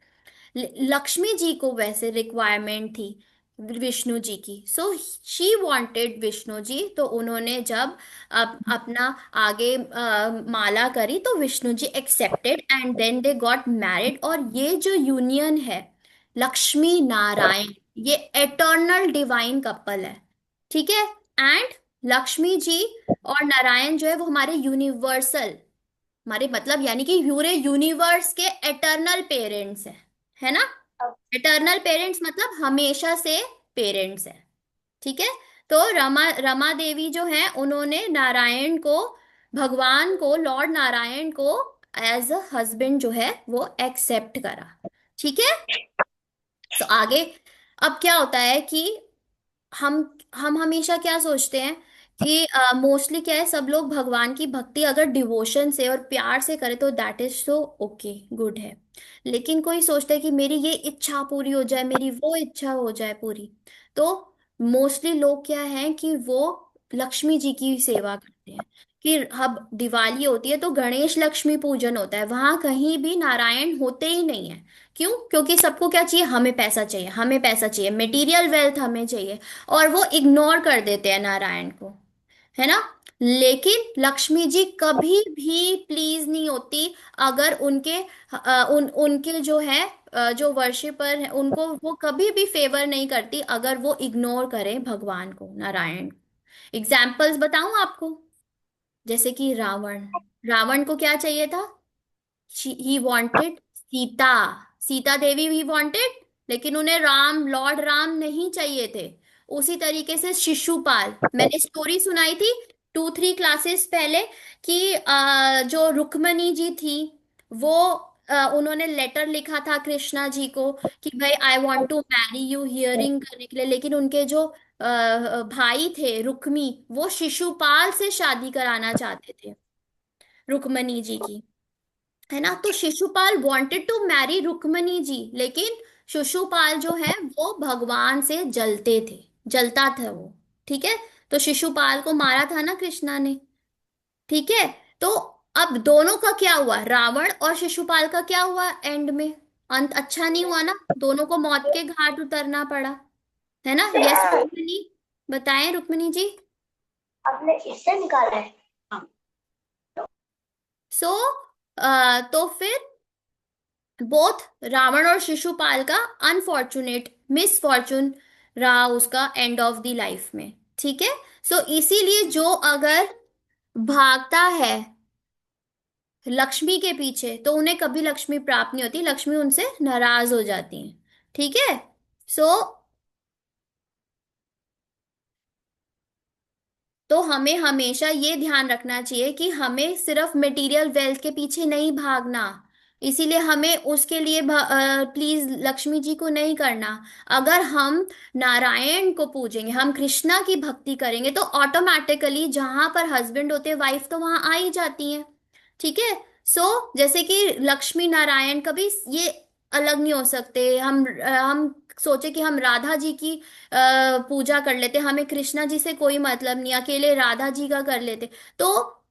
लक्ष्मी जी को वैसे रिक्वायरमेंट थी विष्णु जी की, so she wanted Vishnu ji. तो उन्होंने जब अपना आगे माला करी तो Vishnu ji accepted, and then they got married. और ये जो यूनियन है लक्ष्मी नारायण, ये एटर्नल डिवाइन कपल है, ठीक है। एंड लक्ष्मी जी और नारायण जो है वो हमारे यूनिवर्सल, हमारे मतलब यानी कि पूरे यूनिवर्स के एटर्नल पेरेंट्स है ना। एटर्नल पेरेंट्स मतलब हमेशा से पेरेंट्स है, ठीक है। तो रमा रमा देवी जो है उन्होंने नारायण को, भगवान को, लॉर्ड नारायण को एज अ हस्बैंड जो है वो एक्सेप्ट करा, ठीक है। तो आगे अब क्या होता है कि हम हम हमेशा क्या सोचते हैं कि मोस्टली क्या है, सब लोग भगवान की भक्ति अगर डिवोशन से और प्यार से करे तो दैट इज तो ओके, गुड है। लेकिन कोई सोचता है कि मेरी ये इच्छा पूरी हो जाए, मेरी वो इच्छा हो जाए पूरी। तो मोस्टली लोग क्या है कि वो लक्ष्मी जी की सेवा करते हैं। कि अब दिवाली होती है तो गणेश लक्ष्मी पूजन होता है, वहां कहीं भी नारायण होते ही नहीं है। क्यों? क्योंकि सबको क्या चाहिए, हमें पैसा चाहिए, हमें पैसा चाहिए, मटेरियल वेल्थ हमें चाहिए। और वो इग्नोर कर देते हैं नारायण को, है ना। लेकिन लक्ष्मी जी कभी भी प्लीज नहीं होती अगर उनके जो है जो वर्शिपर है उनको वो कभी भी फेवर नहीं करती अगर वो इग्नोर करें भगवान को, नारायण। एग्जाम्पल्स बताऊं आपको? जैसे कि रावण, रावण को क्या चाहिए था? He wanted Sita, Sita Devi he wanted, लेकिन उन्हें राम, लॉर्ड राम नहीं चाहिए थे। उसी तरीके से शिशुपाल, मैंने स्टोरी सुनाई थी 2-3 क्लासेस पहले कि जो रुक्मणी जी थी वो उन्होंने लेटर लिखा था कृष्णा जी को कि भाई I want to marry you, hearing करने के लिए। लेकिन उनके जो भाई थे रुक्मी, वो शिशुपाल से शादी कराना चाहते थे रुक्मणी जी की, है ना। तो Shishupal wanted to marry Rukmini ji, लेकिन शिशुपाल जो है वो भगवान से जलते थे, जलता था वो, ठीक है। तो शिशुपाल को मारा था ना कृष्णा ने, ठीक है। तो अब दोनों का क्या हुआ, रावण और शिशुपाल का क्या हुआ एंड में? अंत अच्छा नहीं हुआ ना, दोनों को मौत के घाट उतरना पड़ा, है ना। यस रुक्मिणी, बताएं रुक्मिणी जी। आपने इससे निकाला है। सो तो फिर बोथ रावण और शिशुपाल का अनफॉर्चुनेट मिसफॉर्चून रहा उसका एंड ऑफ द लाइफ में, ठीक है। सो इसीलिए जो अगर भागता है लक्ष्मी के पीछे तो उन्हें कभी लक्ष्मी प्राप्त नहीं होती, लक्ष्मी उनसे नाराज हो जाती है, ठीक है। सो तो हमें हमेशा ये ध्यान रखना चाहिए कि हमें सिर्फ मटेरियल वेल्थ के पीछे नहीं भागना, इसीलिए हमें उसके लिए प्लीज लक्ष्मी जी को नहीं करना। अगर हम नारायण को पूजेंगे, हम कृष्णा की भक्ति करेंगे, तो ऑटोमेटिकली जहां पर हस्बैंड होते हैं वाइफ तो वहां आ ही जाती है। ठीक है। सो जैसे कि लक्ष्मी नारायण कभी ये अलग नहीं हो सकते। हम सोचे कि हम राधा जी की पूजा कर लेते, हमें कृष्णा जी से कोई मतलब नहीं, अकेले राधा जी का कर लेते, तो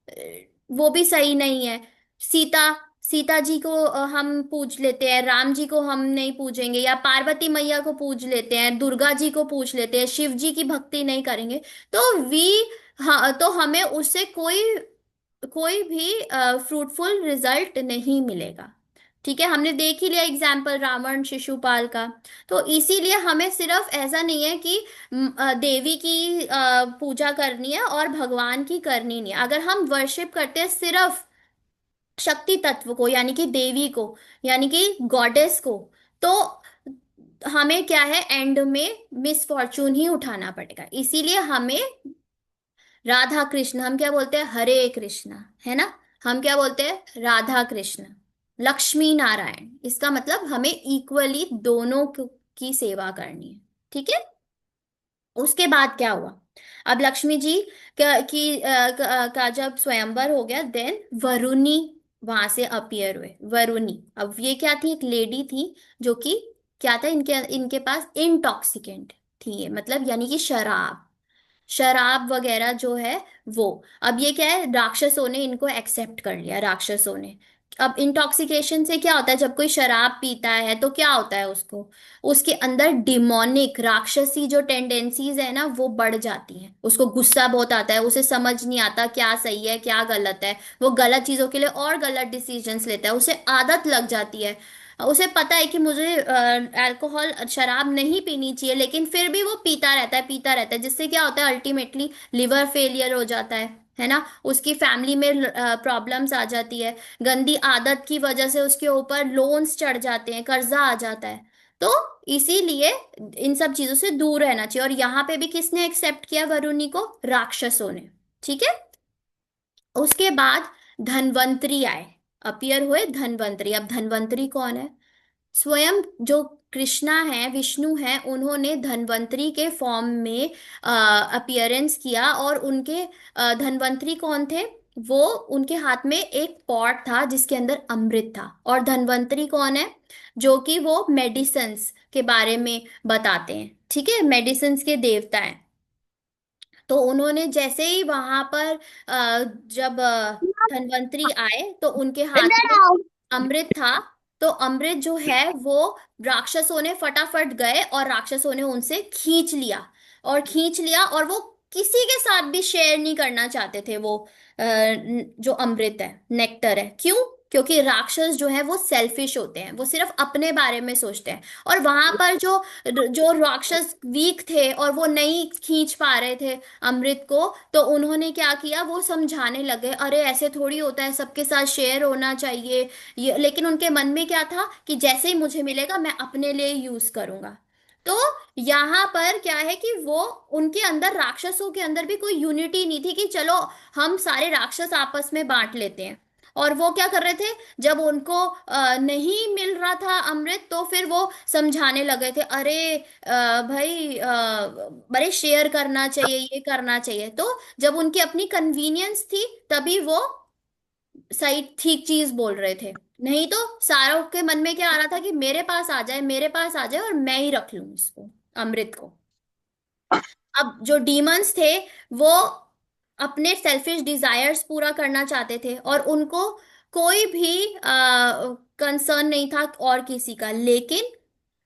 वो भी सही नहीं है। सीता सीता जी को हम पूज लेते हैं, राम जी को हम नहीं पूजेंगे, या पार्वती मैया को पूज लेते हैं, दुर्गा जी को पूज लेते हैं, शिव जी की भक्ति नहीं करेंगे, तो हाँ, तो हमें उससे कोई कोई भी फ्रूटफुल रिजल्ट नहीं मिलेगा। ठीक है, हमने देख ही लिया एग्जाम्पल रावण शिशुपाल का। तो इसीलिए हमें सिर्फ ऐसा नहीं है कि देवी की पूजा करनी है और भगवान की करनी नहीं है। अगर हम वर्शिप करते हैं सिर्फ शक्ति तत्व को, यानी कि देवी को, यानी कि गॉडेस को, तो हमें क्या है, एंड में मिसफॉर्चून ही उठाना पड़ेगा। इसीलिए हमें राधा कृष्ण, हम क्या बोलते हैं, हरे कृष्णा, है ना। हम क्या बोलते हैं, राधा कृष्ण, लक्ष्मी नारायण, इसका मतलब हमें इक्वली दोनों की सेवा करनी है। ठीक है। उसके बाद क्या हुआ, अब लक्ष्मी जी का जब स्वयंवर हो गया, देन वरुणी वहां से अपीयर हुए। वरुणी, अब ये क्या थी, एक लेडी थी जो कि क्या था, इनके इनके पास इंटॉक्सिकेंट थी, ये मतलब यानी कि शराब, शराब वगैरह जो है वो। अब ये क्या है, राक्षसों ने इनको एक्सेप्ट कर लिया, राक्षसों ने। अब इंटॉक्सिकेशन से क्या होता है, जब कोई शराब पीता है तो क्या होता है उसको, उसके अंदर डिमोनिक राक्षसी जो टेंडेंसीज है ना वो बढ़ जाती हैं, उसको गुस्सा बहुत आता है, उसे समझ नहीं आता क्या सही है क्या गलत है, वो गलत चीजों के लिए और गलत डिसीजंस लेता है, उसे आदत लग जाती है। उसे पता है कि मुझे अल्कोहल शराब नहीं पीनी चाहिए, लेकिन फिर भी वो पीता रहता है, पीता रहता है, जिससे क्या होता है, अल्टीमेटली लिवर फेलियर हो जाता है ना। उसकी फैमिली में प्रॉब्लम्स आ जाती है, गंदी आदत की वजह से उसके ऊपर लोन्स चढ़ जाते हैं, कर्जा आ जाता है। तो इसीलिए इन सब चीजों से दूर रहना चाहिए। और यहाँ पे भी किसने एक्सेप्ट किया वरुणी को, राक्षसों ने। ठीक है। उसके बाद धनवंतरी आए, अपीयर हुए धनवंतरी। अब धनवंतरी कौन है, स्वयं जो कृष्णा है, विष्णु है, उन्होंने धन्वंतरी के फॉर्म में अपीयरेंस किया। और उनके धन्वंतरी कौन थे, वो उनके हाथ में एक पॉट था जिसके अंदर अमृत था। और धन्वंतरी कौन है, जो कि वो मेडिसिन्स के बारे में बताते हैं। ठीक है, मेडिसिन्स के देवता हैं। तो उन्होंने जैसे ही वहां पर जब धन्वंतरी आए तो उनके हाथ इधर में आओ। अमृत था। तो अमृत जो है वो राक्षसों ने फटाफट गए और राक्षसों ने उनसे खींच लिया, और खींच लिया, और वो किसी के साथ भी शेयर नहीं करना चाहते थे वो जो अमृत है, नेक्टर है। क्यों, क्योंकि राक्षस जो है वो सेल्फिश होते हैं, वो सिर्फ अपने बारे में सोचते हैं। और वहां पर जो जो राक्षस वीक थे और वो नहीं खींच पा रहे थे अमृत को, तो उन्होंने क्या किया, वो समझाने लगे, अरे ऐसे थोड़ी होता है, सबके साथ शेयर होना चाहिए। लेकिन उनके मन में क्या था कि जैसे ही मुझे मिलेगा मैं अपने लिए यूज करूंगा। तो यहाँ पर क्या है कि वो, उनके अंदर, राक्षसों के अंदर भी कोई यूनिटी नहीं थी कि चलो हम सारे राक्षस आपस में बांट लेते हैं। और वो क्या कर रहे थे, जब उनको नहीं मिल रहा था अमृत, तो फिर वो समझाने लगे थे, अरे भाई बड़े शेयर करना चाहिए, ये करना चाहिए। तो जब उनकी अपनी कन्वीनियंस थी तभी वो सही ठीक चीज बोल रहे थे, नहीं तो सारों के मन में क्या आ रहा था कि मेरे पास आ जाए, मेरे पास आ जाए और मैं ही रख लूं इसको, अमृत को। अब जो डीमंस थे वो अपने सेल्फिश डिजायर्स पूरा करना चाहते थे, और उनको कोई भी कंसर्न नहीं था और किसी का। लेकिन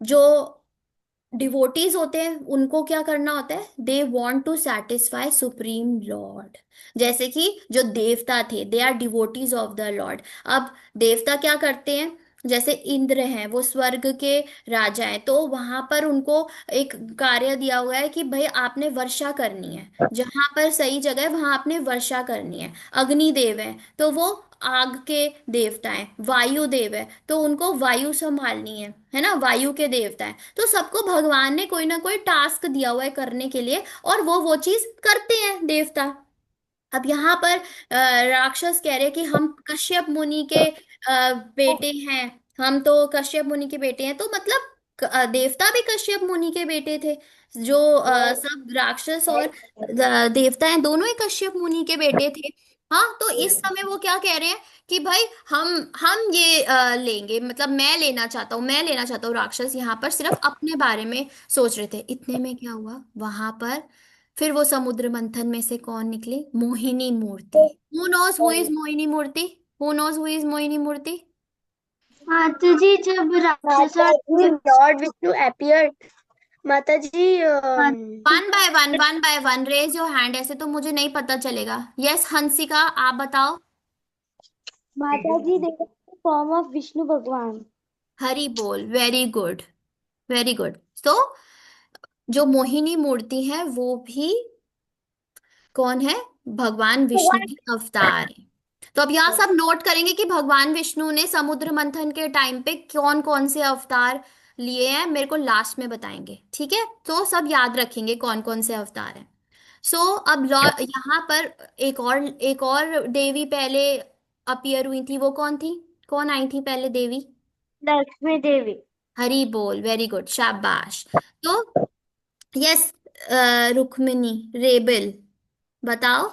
जो डिवोटीज होते हैं उनको क्या करना होता है, they want to satisfy supreme Lord. जैसे कि जो देवता थे, they are devotees of the Lord. अब देवता क्या करते हैं, जैसे इंद्र हैं, वो स्वर्ग के राजा हैं, तो वहां पर उनको एक कार्य दिया हुआ है कि भाई आपने वर्षा करनी है, जहां पर सही जगह है वहां आपने वर्षा करनी है। अग्निदेव है तो वो आग के देवता हैं, वायु देव है तो उनको वायु संभालनी है ना, वायु के देवता है। तो सबको भगवान ने कोई ना कोई टास्क दिया हुआ है करने के लिए, और वो चीज करते हैं देवता। अब यहाँ पर राक्षस कह रहे कि हम कश्यप मुनि के बेटे हैं, हम तो कश्यप मुनि के बेटे हैं, तो मतलब देवता भी कश्यप मुनि के बेटे थे। जो सब राक्षस और देवता हैं दोनों ही कश्यप मुनि के बेटे थे। हाँ, तो इस समय वो क्या कह रहे हैं कि भाई हम ये लेंगे, मतलब मैं लेना चाहता हूँ, मैं लेना चाहता हूँ। राक्षस यहाँ पर सिर्फ अपने बारे में सोच रहे थे। इतने में क्या हुआ वहां पर, फिर वो समुद्र मंथन में से कौन निकली? मोहिनी मूर्ति। Who knows who is Mohini मूर्ति? Who knows who is Mohini मूर्ति? माता जी जब राक्षस माता और जी लॉर्ड विष्णु अपीयर्ड। माता जी one by one raise your hand, ऐसे तो मुझे नहीं पता चलेगा। यस हंसिका, आप बताओ। माता जी देखो फॉर्म ऑफ विष्णु भगवान। हरि बोल, वेरी गुड, वेरी गुड। तो जो मोहिनी मूर्ति है वो भी कौन है? भगवान विष्णु के अवतार है। तो अब यहाँ सब नोट करेंगे कि भगवान विष्णु ने समुद्र मंथन के टाइम पे कौन कौन से अवतार लिए हैं, मेरे को लास्ट में बताएंगे, ठीक है? तो सब याद रखेंगे कौन कौन से अवतार हैं। सो अब यहाँ पर एक और देवी पहले अपीयर हुई थी, वो कौन थी? कौन आई थी पहले देवी? लक्ष्मी देवी। हरि बोल, वेरी गुड, शाबाश। तो यस, रुक्मिणी, रेबल, बताओ।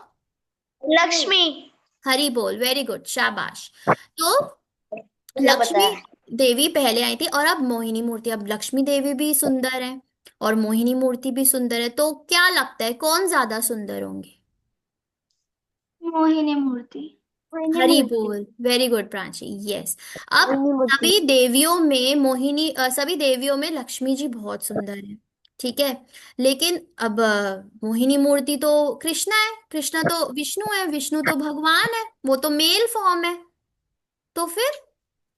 लक्ष्मी। हरि बोल, वेरी गुड, शाबाश। तो मुझे पता लक्ष्मी है। देवी पहले आई थी, और अब मोहिनी मूर्ति। अब लक्ष्मी देवी भी सुंदर है और मोहिनी मूर्ति भी सुंदर है, तो क्या लगता है कौन ज्यादा सुंदर होंगे? मोहिनी मूर्ति। मोहिनी हरि मूर्ति। बोल, वेरी गुड प्राची, यस। अब मोहिनी मूर्ति। सभी देवियों में लक्ष्मी जी बहुत सुंदर है, ठीक है। लेकिन अब मोहिनी मूर्ति तो कृष्णा है, कृष्णा तो विष्णु है, विष्णु तो भगवान है, वो तो मेल फॉर्म है। तो फिर,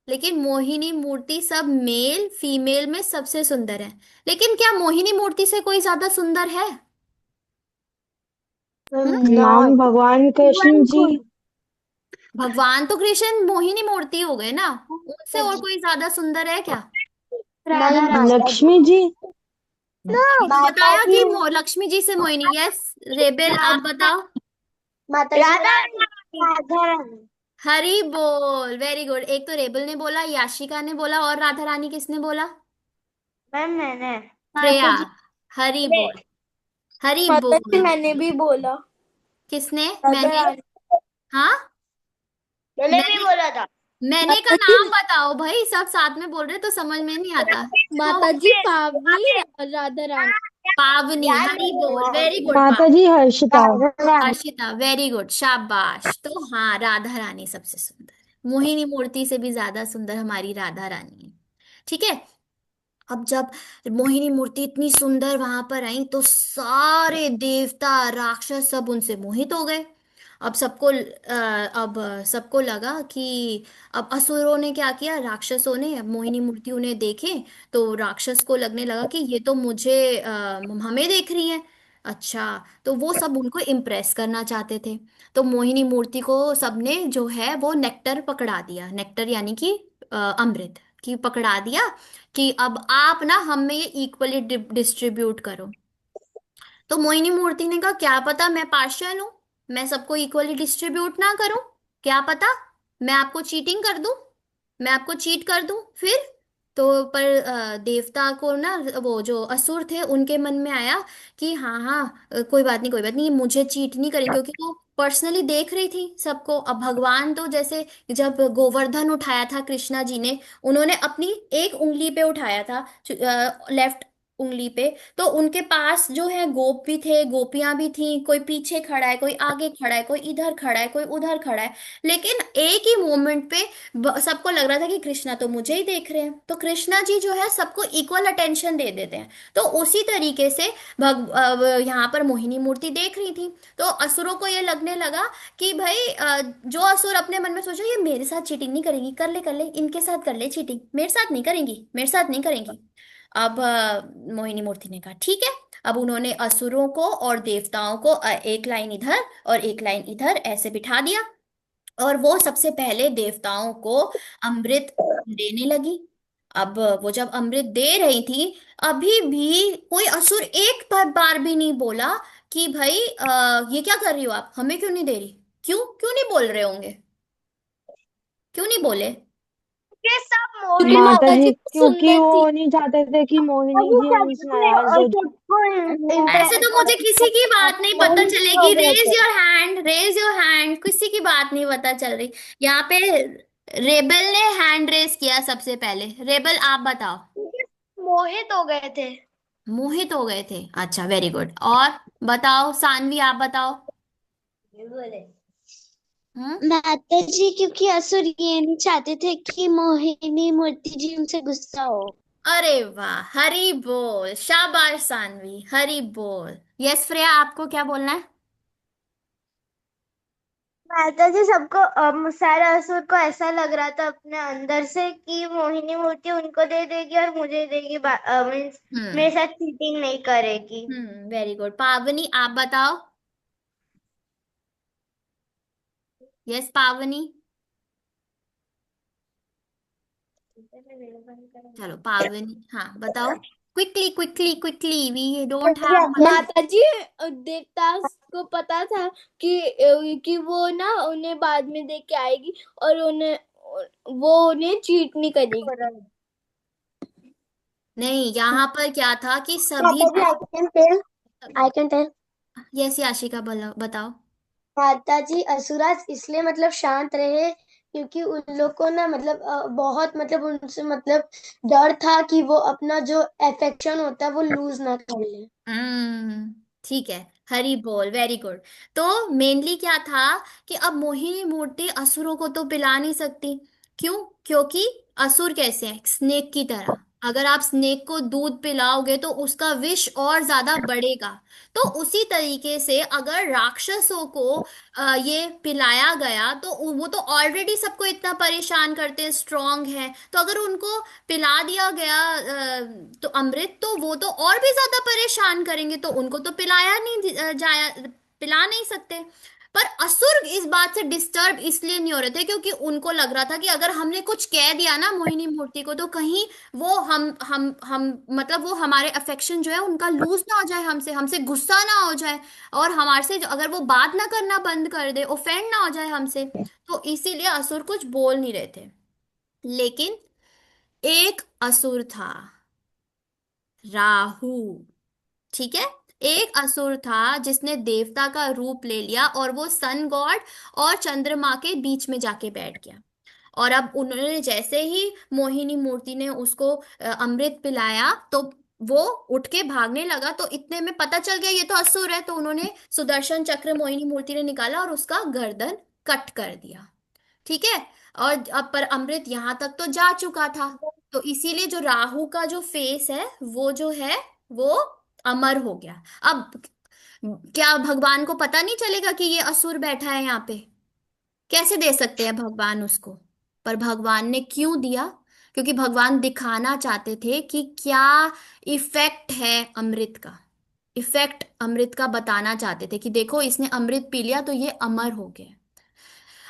लेकिन मोहिनी मूर्ति सब मेल फीमेल में सबसे सुंदर है। लेकिन क्या मोहिनी मूर्ति से कोई ज्यादा सुंदर है? हम्म? नाम नॉट। भगवान कृष्ण भगवान जी। खुद। भगवान तो कृष्ण मोहिनी मूर्ति हो गए ना, उनसे माता और जी। कोई ज्यादा सुंदर है क्या? नहीं माता जी। लक्ष्मी जी। अभी तो माता बताया जी। कि लक्ष्मी जी से मोहिनी। यस, रेबेल, आप बताओ। माता जी राधा राधा रानी। हरी बोल, वेरी गुड। एक तो रेबल ने बोला, याशिका ने बोला, और राधा रानी किसने बोला? मैम मैंने। श्रेया। माता जी। हरी बोल, हरी माता जी बोल। मैंने भी बोला। किसने? राधा मैंने? रानी। हाँ, मैंने भी मैंने बोला था। मैंने का माता जी। नाम बताओ भाई, सब साथ में बोल रहे तो समझ में नहीं आता। तो माता जी पावनी राधा रानी। पावनी, याद हरी नहीं बोल, वेरी है। गुड। माता जी हर्षिता। राधा रानी। हर्षिता, वेरी गुड, शाबाश। तो हाँ, राधा रानी सबसे सुंदर है, मोहिनी मूर्ति से भी ज्यादा सुंदर हमारी राधा रानी है, ठीक है। अब जब मोहिनी मूर्ति इतनी सुंदर वहां पर आई, तो सारे देवता राक्षस सब उनसे मोहित हो गए। अब सबको लगा कि अब असुरों ने क्या किया, राक्षसों ने, अब मोहिनी मूर्ति उन्हें देखे तो राक्षस को लगने लगा कि ये तो हमें देख रही है। अच्छा, तो वो सब उनको इम्प्रेस करना चाहते थे। तो मोहिनी मूर्ति को सबने जो है वो नेक्टर पकड़ा दिया, नेक्टर यानी कि अमृत की पकड़ा दिया, कि अब आप ना हम में ये इक्वली डिस्ट्रीब्यूट करो। तो मोहिनी मूर्ति ने कहा क्या पता, मैं पार्शियल हूं, मैं सबको इक्वली डिस्ट्रीब्यूट ना करूं, क्या पता मैं आपको चीटिंग कर दूं, मैं आपको चीट कर दूं फिर। तो पर देवता को ना, वो जो असुर थे उनके मन में आया कि हाँ हाँ, कोई बात नहीं, कोई बात नहीं, मुझे चीट नहीं करेंगे, क्योंकि वो पर्सनली देख रही थी सबको। अब भगवान तो जैसे, जब गोवर्धन उठाया था कृष्णा जी ने, उन्होंने अपनी एक उंगली पे उठाया था, लेफ्ट उंगली पे। तो उनके पास जो है गोप भी थे, गोपियां भी थी, कोई पीछे खड़ा है, कोई आगे खड़ा है, कोई इधर खड़ा है, कोई उधर खड़ा है। लेकिन एक ही मोमेंट पे सबको लग रहा था कि कृष्णा तो मुझे ही देख रहे हैं, तो कृष्णा जी जो है सबको इक्वल अटेंशन दे देते हैं। तो उसी तरीके से यहाँ पर मोहिनी मूर्ति देख रही थी। तो असुरों को ये लगने लगा कि भाई जो असुर अपने मन में सोचा ये मेरे साथ चीटिंग नहीं करेंगी, कर ले इनके साथ कर ले चीटिंग, मेरे साथ नहीं करेंगी, मेरे साथ नहीं करेंगी। अब मोहिनी मूर्ति ने कहा ठीक है। अब उन्होंने असुरों को और देवताओं को एक लाइन इधर और एक लाइन इधर ऐसे बिठा दिया, और वो सबसे पहले देवताओं को अमृत देने लगी। अब वो जब अमृत दे रही थी, अभी भी कोई असुर एक बार भी नहीं बोला कि भाई ये क्या कर रही हो आप, हमें क्यों नहीं दे रही? क्यों क्यों नहीं बोल रहे होंगे? क्यों नहीं बोले? ये सब जी मोहिनी माता माताजी जी, को क्योंकि सुंदर थी। वो नहीं चाहते थे कि मोहिनी अभी जी उनसे सबने नाराज हो जाए। सबको ऐसे तो मुझे किसी की बात नहीं पता मोहिनी हो चलेगी। गए रेज थे। Your hand, raise your hand, किसी की बात नहीं पता चल रही यहाँ पे। रेबल ने हैंड रेस किया सबसे पहले। रेबल आप बताओ। मोहित हो गए थे। मोहित हो गए थे, अच्छा वेरी गुड। और बताओ सानवी, आप बताओ। हम्म। माता जी क्योंकि असुर ये नहीं चाहते थे कि मोहिनी मूर्ति जी उनसे गुस्सा हो। अरे वाह, हरी बोल, शाबाश सानवी, हरी बोल। यस श्रेया, आपको क्या बोलना है? माता जी सबको सारा असुर को ऐसा लग रहा था अपने अंदर से कि मोहिनी मूर्ति उनको दे देगी और मुझे देगी, मीन्स हम्म। मेरे साथ चीटिंग नहीं करेगी। Very good. पावनी आप बताओ। यस पावनी। चलो पावनी, हाँ बताओ। Quickly quickly quickly, we don't have much. माता जी देवता को पता था कि वो ना उन्हें बाद में दे के आएगी और उन्हें चीट नहीं करेगी। नहीं, यहाँ पर क्या था कि सभी माता जी जो। I can tell. Yes Yashika, बताओ। माता जी असुराज इसलिए मतलब शांत रहे क्योंकि उन लोग को ना मतलब बहुत मतलब उनसे मतलब डर था कि वो अपना जो अफेक्शन होता है वो लूज ना कर ले। ठीक है, हरी बोल, वेरी गुड। तो मेनली क्या था कि अब मोहिनी मूर्ति असुरों को तो पिला नहीं सकती। क्यों? क्योंकि असुर कैसे हैं? स्नेक की तरह। अगर आप स्नेक को दूध पिलाओगे तो उसका विष और ज्यादा बढ़ेगा। तो उसी तरीके से अगर राक्षसों को ये पिलाया गया तो वो तो ऑलरेडी सबको इतना परेशान करते हैं, स्ट्रांग है, तो अगर उनको पिला दिया गया तो अमृत, तो वो तो और भी ज्यादा परेशान करेंगे, तो उनको तो पिलाया नहीं जाया, पिला नहीं सकते। पर असुर इस बात से डिस्टर्ब इसलिए नहीं हो रहे थे क्योंकि उनको लग रहा था कि अगर हमने कुछ कह दिया ना मोहिनी मूर्ति को तो कहीं वो हम मतलब वो हमारे अफेक्शन जो है उनका लूज ना हो जाए, हमसे हमसे गुस्सा ना हो जाए, और हमारे से अगर वो बात ना करना बंद कर दे, ऑफेंड ना हो जाए हमसे। तो इसीलिए असुर कुछ बोल नहीं रहे थे। लेकिन एक असुर था, राहु। ठीक है। एक असुर था जिसने देवता का रूप ले लिया और वो सन गॉड और चंद्रमा के बीच में जाके बैठ गया। और अब उन्होंने जैसे ही मोहिनी मूर्ति ने उसको अमृत पिलाया तो वो उठ के भागने लगा, तो इतने में पता चल गया ये तो असुर है, तो उन्होंने सुदर्शन चक्र मोहिनी मूर्ति ने निकाला और उसका गर्दन कट कर दिया। ठीक है। और अब पर अमृत यहां तक तो जा चुका था, तो इसीलिए जो राहु का जो फेस है वो जो है वो अमर हो गया। अब क्या भगवान को पता नहीं चलेगा कि ये असुर बैठा है यहाँ पे? कैसे दे सकते हैं भगवान उसको? पर भगवान ने क्यों दिया? क्योंकि भगवान दिखाना चाहते थे कि क्या इफेक्ट है अमृत का। इफेक्ट अमृत का बताना चाहते थे कि देखो इसने अमृत पी लिया तो ये अमर हो गया।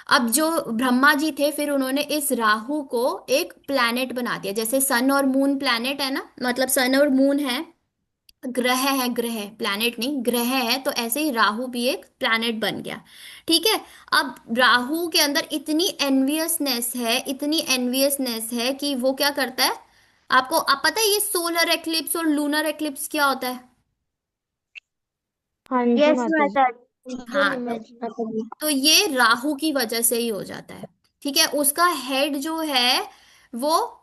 अब जो ब्रह्मा जी थे फिर उन्होंने इस राहु को एक प्लैनेट बना दिया, जैसे सन और मून प्लैनेट है ना, मतलब सन और मून है, ग्रह है, ग्रह प्लैनेट नहीं ग्रह है, तो ऐसे ही राहु भी एक प्लैनेट बन गया। ठीक है। अब राहु के अंदर इतनी एनवियसनेस है, इतनी एनवियसनेस है कि वो क्या करता है? आपको आप पता है ये सोलर एक्लिप्स और लूनर एक्लिप्स क्या होता है? हाँ जी यस माता जी। माता जी, हाँ, माता जी। तो ये राहु की वजह से ही हो जाता है। ठीक है। उसका हेड जो है वो,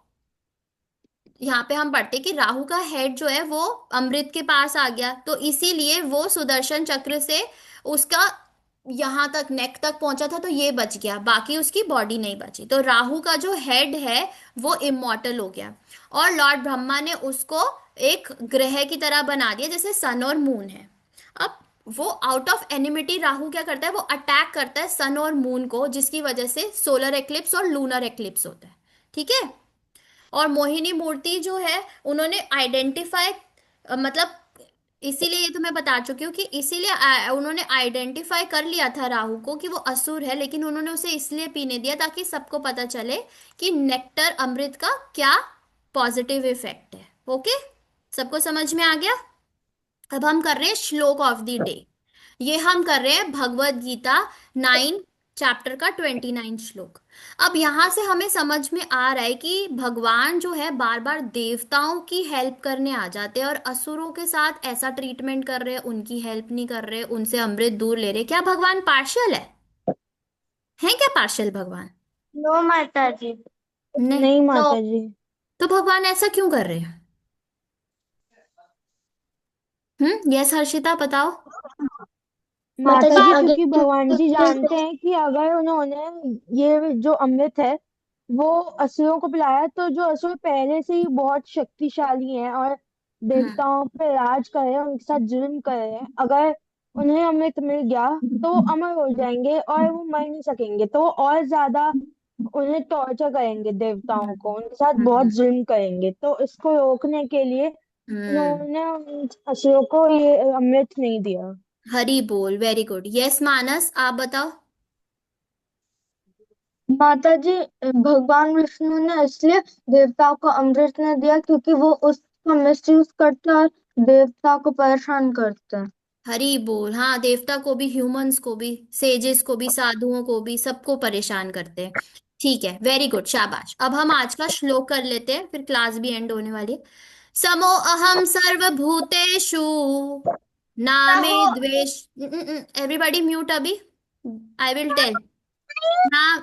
यहाँ पे हम पढ़ते कि राहु का हेड जो है वो अमृत के पास आ गया, तो इसीलिए वो सुदर्शन चक्र से उसका यहाँ तक नेक तक पहुंचा था, तो ये बच गया, बाकी उसकी बॉडी नहीं बची। तो राहु का जो हेड है वो इमॉर्टल हो गया। और लॉर्ड ब्रह्मा ने उसको एक ग्रह की तरह बना दिया जैसे सन और मून है। अब वो आउट ऑफ एनिमिटी राहु क्या करता है, वो अटैक करता है सन और मून को, जिसकी वजह से सोलर एक्लिप्स और लूनर एक्लिप्स होता है। ठीक है। और मोहिनी मूर्ति जो है उन्होंने आइडेंटिफाई, मतलब इसीलिए ये तो मैं बता चुकी हूँ कि इसीलिए उन्होंने आइडेंटिफाई कर लिया था राहु को कि वो असुर है, लेकिन उन्होंने उसे इसलिए पीने दिया ताकि सबको पता चले कि नेक्टर अमृत का क्या पॉजिटिव इफेक्ट है। ओके, सबको समझ में आ गया? अब हम कर रहे हैं श्लोक ऑफ द डे। ये हम कर रहे हैं भगवत गीता 9 चैप्टर का 29 श्लोक। अब यहां से हमें समझ में आ रहा है कि भगवान जो है बार बार देवताओं की हेल्प करने आ जाते हैं और असुरों के साथ ऐसा ट्रीटमेंट कर रहे हैं, उनकी हेल्प नहीं कर रहे, उनसे अमृत दूर ले रहे। क्या भगवान पार्शियल है क्या पार्शियल भगवान? नो माता जी। नहीं। नहीं नो। माता जी। तो भगवान ऐसा क्यों कर रहे हैं? यस हर्षिता बताओ। माता माता जी जी आगे क्योंकि भगवान जी प्लीज। जानते हैं कि अगर उन्होंने ये जो अमृत है वो असुरों को पिलाया तो जो असुर पहले से ही बहुत शक्तिशाली हैं और हम्म देवताओं पे राज कर रहे हैं, उनके साथ जुल्म कर रहे हैं, अगर उन्हें अमृत मिल गया तो वो अमर हो जाएंगे और वो मर नहीं सकेंगे, तो वो और ज्यादा उन्हें टॉर्चर करेंगे, देवताओं को उनके साथ बहुत हम्म जुल्म करेंगे। तो इसको रोकने के लिए हम्म। उन्होंने उन असुरों को ये अमृत नहीं दिया। हरी बोल, वेरी गुड। यस मानस आप बताओ। माता जी भगवान विष्णु ने इसलिए देवताओं को अमृत ने दिया क्योंकि वो उसका मिसयूज करते हैं और देवता को परेशान करते हैं। हरी बोल। हाँ, देवता को भी, ह्यूमंस को भी, सेजेस को भी, साधुओं को भी, सबको परेशान करते हैं। ठीक है, वेरी गुड, शाबाश। अब हम आज का श्लोक कर लेते हैं, फिर क्लास भी एंड होने वाली है। समो अहम सर्वभूतेषु नामे हो द्वेष। एवरीबॉडी म्यूट अभी। I will tell. ना,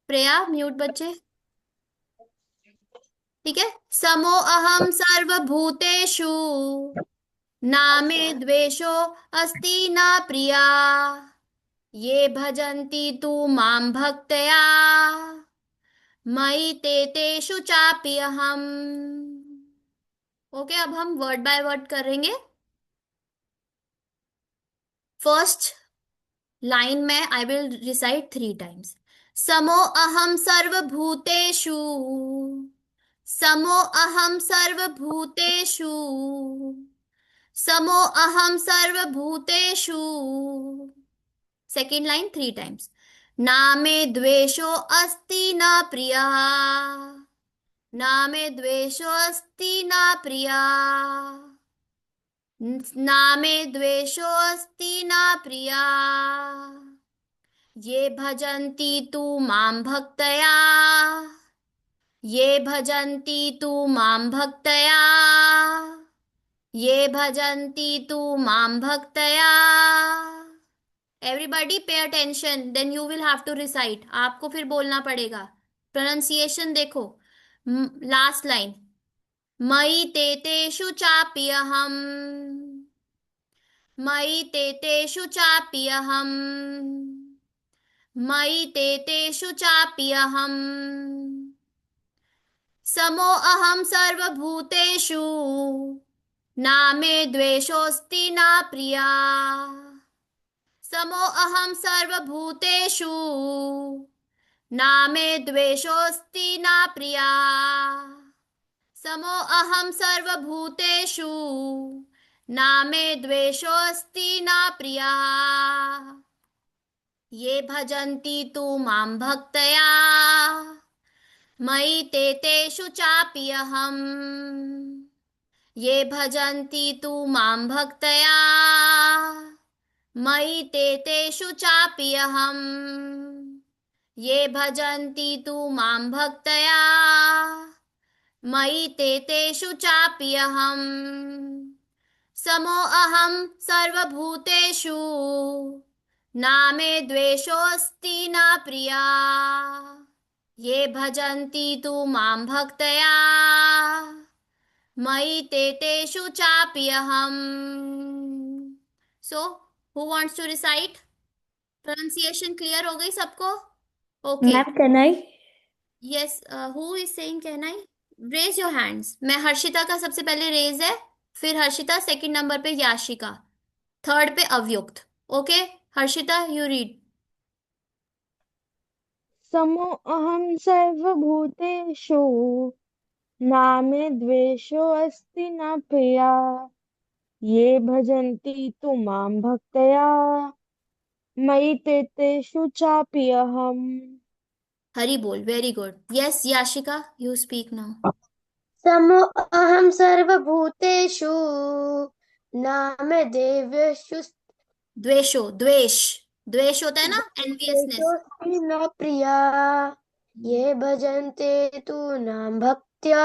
प्रिया म्यूट बच्चे। ठीक है। समो अहम सर्वभूतेषु नामे द्वेषो अस्ति न प्रिया ये भजन्ति तु मां भक्तया मयि ते तेषु चापि अहम। ओके, अब हम वर्ड बाय वर्ड करेंगे। फर्स्ट लाइन में आई विल रिसाइट 3 टाइम्स। समो अहम सर्वभूतेषु। समो अहम सर्वभूतेषु। समो अहम सर्वभूतेषु। Second line 3 times. ना मे द्वेषो अस्ति न प्रियः। ना मे द्वेषो अस्ति न प्रियः। ना मे द्वेषो अस्ति न प्रियः। ये भजन्ति तु मां भक्तया। ये भजन्ति तु मां भक्तया। ये भजन्ति तु मां भक्तया। Everybody pay attention, then you will have to recite. आपको फिर बोलना पड़ेगा। प्रोनाउंसिएशन देखो। Last line. मयि ते तेषु चापि अहम्। मयि ते तेषु चापि अहम्। मयि ते तेषु चापि अहम्। समो अहं सर्वभूतेषु ना मे द्वेषोऽस्ति न प्रिया। समो अहं सर्वभूतेषु ना मे द्वेषोऽस्ति न प्रिया। समो अहं सर्वभूतेषु ना मे द्वेषोऽस्ति न प्रिया। ये भजन्ति तु मां भक्तया मयि ते तेषु चापि अहम्। ये भजन्ति तु मां भक्तया मयि ते तेषु चापि अहम्। ये भजन्ति तु मां भक्तया मयि ते तेषु चापि अहम्। समो अहं सर्वभूतेषु ना मे द्वेषोऽस्ति न प्रिया। ये भजन्ति तु मां भक्तया मयि ते तेषु चापि अहम्। So who wants to recite? Pronunciation clear हो गई सबको? Okay. Ma'am can I? Yes, who is saying can I? Raise your hands. मैं हर्षिता का सबसे पहले रेज है, फिर हर्षिता, सेकंड नंबर पे याशिका, थर्ड पे Avayukt. Okay, Harshita you read. समो अहं सर्वभूतेषु ना मे द्वेषो अस्ति न प्रिया ये भजन्ति तु मां भक्तया मयि ते तेषु चापि अहम्। हरी बोल, very good. Yes Yashika, you speak now. समो अहम सर्वभूतेषु न मे देवेषु द्वेषो, द्वेष, द्वेष होता है ना, एनवियसनेस। तेजोस्ति न प्रिया ये भजन्ते तु नाम भक्त्या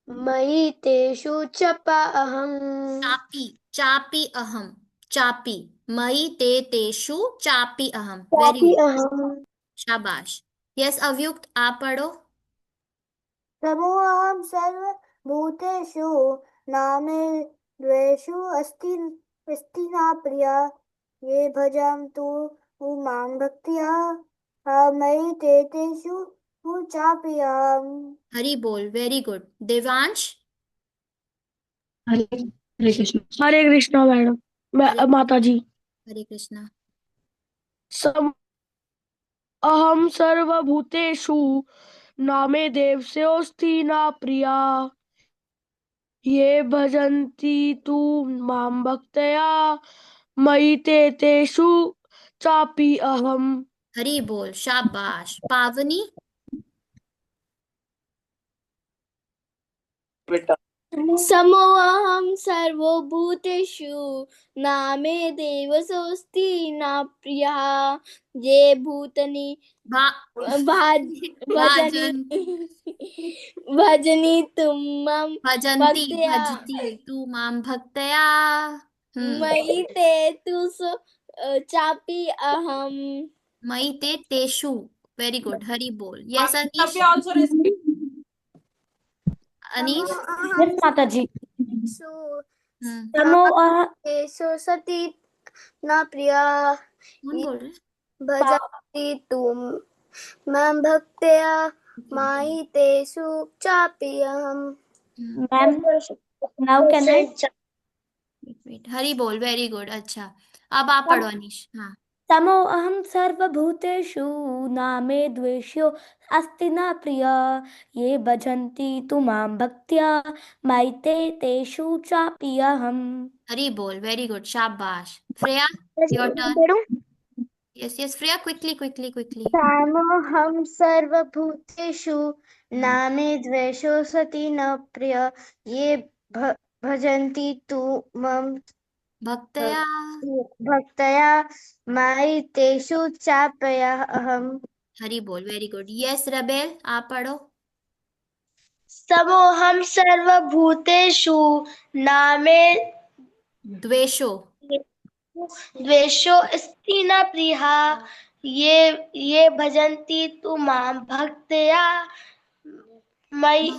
मयि तेषु अहम्। चापी, चापी अहम, चापी, मयि ते तेषु चापी अहम, वेरी चापि गुड, अहम्। शाबाश। यस अवयुक्त, आप पढ़ो। समोऽहं सर्वभूतेषु नामे द्वेषु अस्ति न प्रिया ये भजन्तु मां भक्त्या मयि ते तेषु चापि अहम्। हरि बोल, वेरी गुड। देवांश। हरे हरे कृष्ण। हरे कृष्णा मैडम। हरे, माता जी। हरे कृष्णा। सम अहम सर्वभूतेषु नामे देवस्योऽस्ति न प्रिया ये भजन्ति तु मां भक्त्या मयि ते तेषु चापि अहम्। हरि बोल, शाबाश। पावनी। समोऽहं सर्वभूतेषु नामे देवसोऽस्ति न प्रियः ये भूतनि भा भजनी भाजन, भजनी तुम मम भजन्ति, भक्त्या भजती तू मां भक्तया। मयि ते तु चापि अहम। मयि ते तेषु, वेरी गुड, हरि बोल। यस अनीश। अनीश। यस माता जी। हम्म। समोऽहं सती न प्रिया कौन बोल रहे? भजन्ति तुम मम भक्त्या मयि तेषु चापि अहम्। Ma'am now can I? Wait, Hari बोल, वेरी गुड, अच्छा। अब आप पढ़ो अनीश। हाँ। समोऽहं सर्वभूतेषु नामे द्वेष्यो अस्ति न प्रिया ये भजन्ति तु मां भक्त्या मयि ते तेषु चापि अहम्। हरि बोल, वेरी गुड, शाबाश। Shreya, your turn. Yes yes, Shreya, quickly quickly quickly. समोऽहं सर्वभूतेषु नामे द्वेषो सति न प्रिय ये भजन्ति तु मम भक्तया। भक्तया मयि तेषु चापि अहम्। हरि बोल, वेरी गुड। यस रबेल, आप पढ़ो। समोऽहं सर्वभूतेषु नामे द्वेषो। द्वेषो अस्ति न प्रियः ये भजन्ति तु मां भक्त्या मयि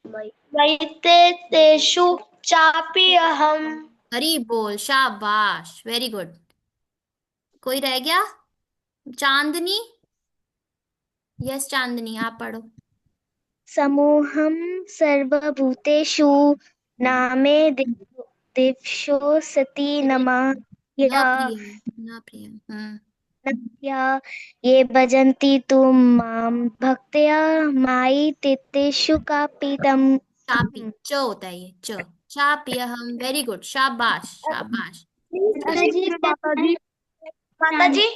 मयि ते तेषु चापि अहम्। हरि बोल, शाबाश, वेरी गुड। कोई रह गया? चांदनी। यस चांदनी, आप पढ़ो। समूहं सर्वभूतेषु नामे देवशो सति नमः न या प्रिय, न प्रिय। या ये भजन्ति तु मां भक्त्या मयि तेषु कापितम्। चापी, च होता है ये, च। चापी हम, वेरी गुड, शाबाश शाबाश। माता जी माता जी। माता जी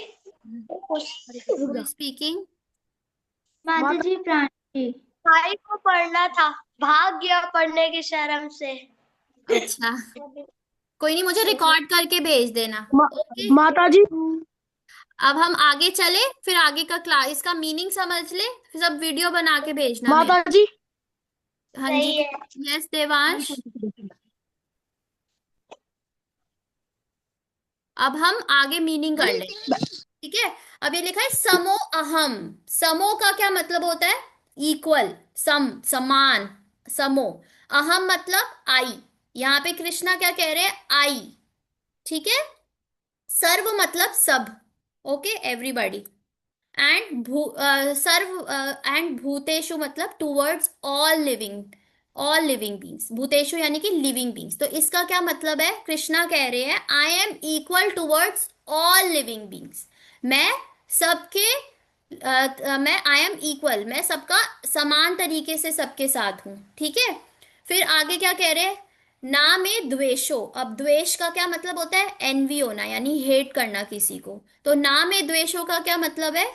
हु इज स्पीकिंग? माता जी प्राणी भाई को पढ़ना था, भाग गया पढ़ने की शर्म से। अच्छा, कोई नहीं, मुझे रिकॉर्ड करके भेज देना। ओके। माता जी। अब हम आगे चले, फिर आगे का क्लास, इसका मीनिंग समझ ले, फिर सब वीडियो बना के भेजना मेरे। माता जी। हाँ जी। सही है। यस देवांश। अब हम आगे मीनिंग कर लेंगे, ठीक है। अब ये लिखा है समो अहम। समो का क्या मतलब होता है? इक्वल, सम, समान, समो। अहम मतलब आई। यहाँ पे कृष्णा क्या कह रहे हैं? आई, ठीक है। सर्व मतलब सब, ओके, एवरीबॉडी। एंड सर्व एंड भूतेषु मतलब towards all living, all living beings. भूतेषु यानी कि लिविंग बींग्स। तो इसका क्या मतलब है? कृष्णा कह रहे हैं आई am equal towards all living beings. मैं सबके मैं आई एम इक्वल, मैं सबका समान तरीके से सबके साथ हूं, ठीक है। फिर आगे क्या कह रहे हैं? ना में द्वेषो। अब द्वेष का क्या मतलब होता है? एनवी होना, यानी हेट करना किसी को। तो ना में द्वेषो का क्या मतलब है?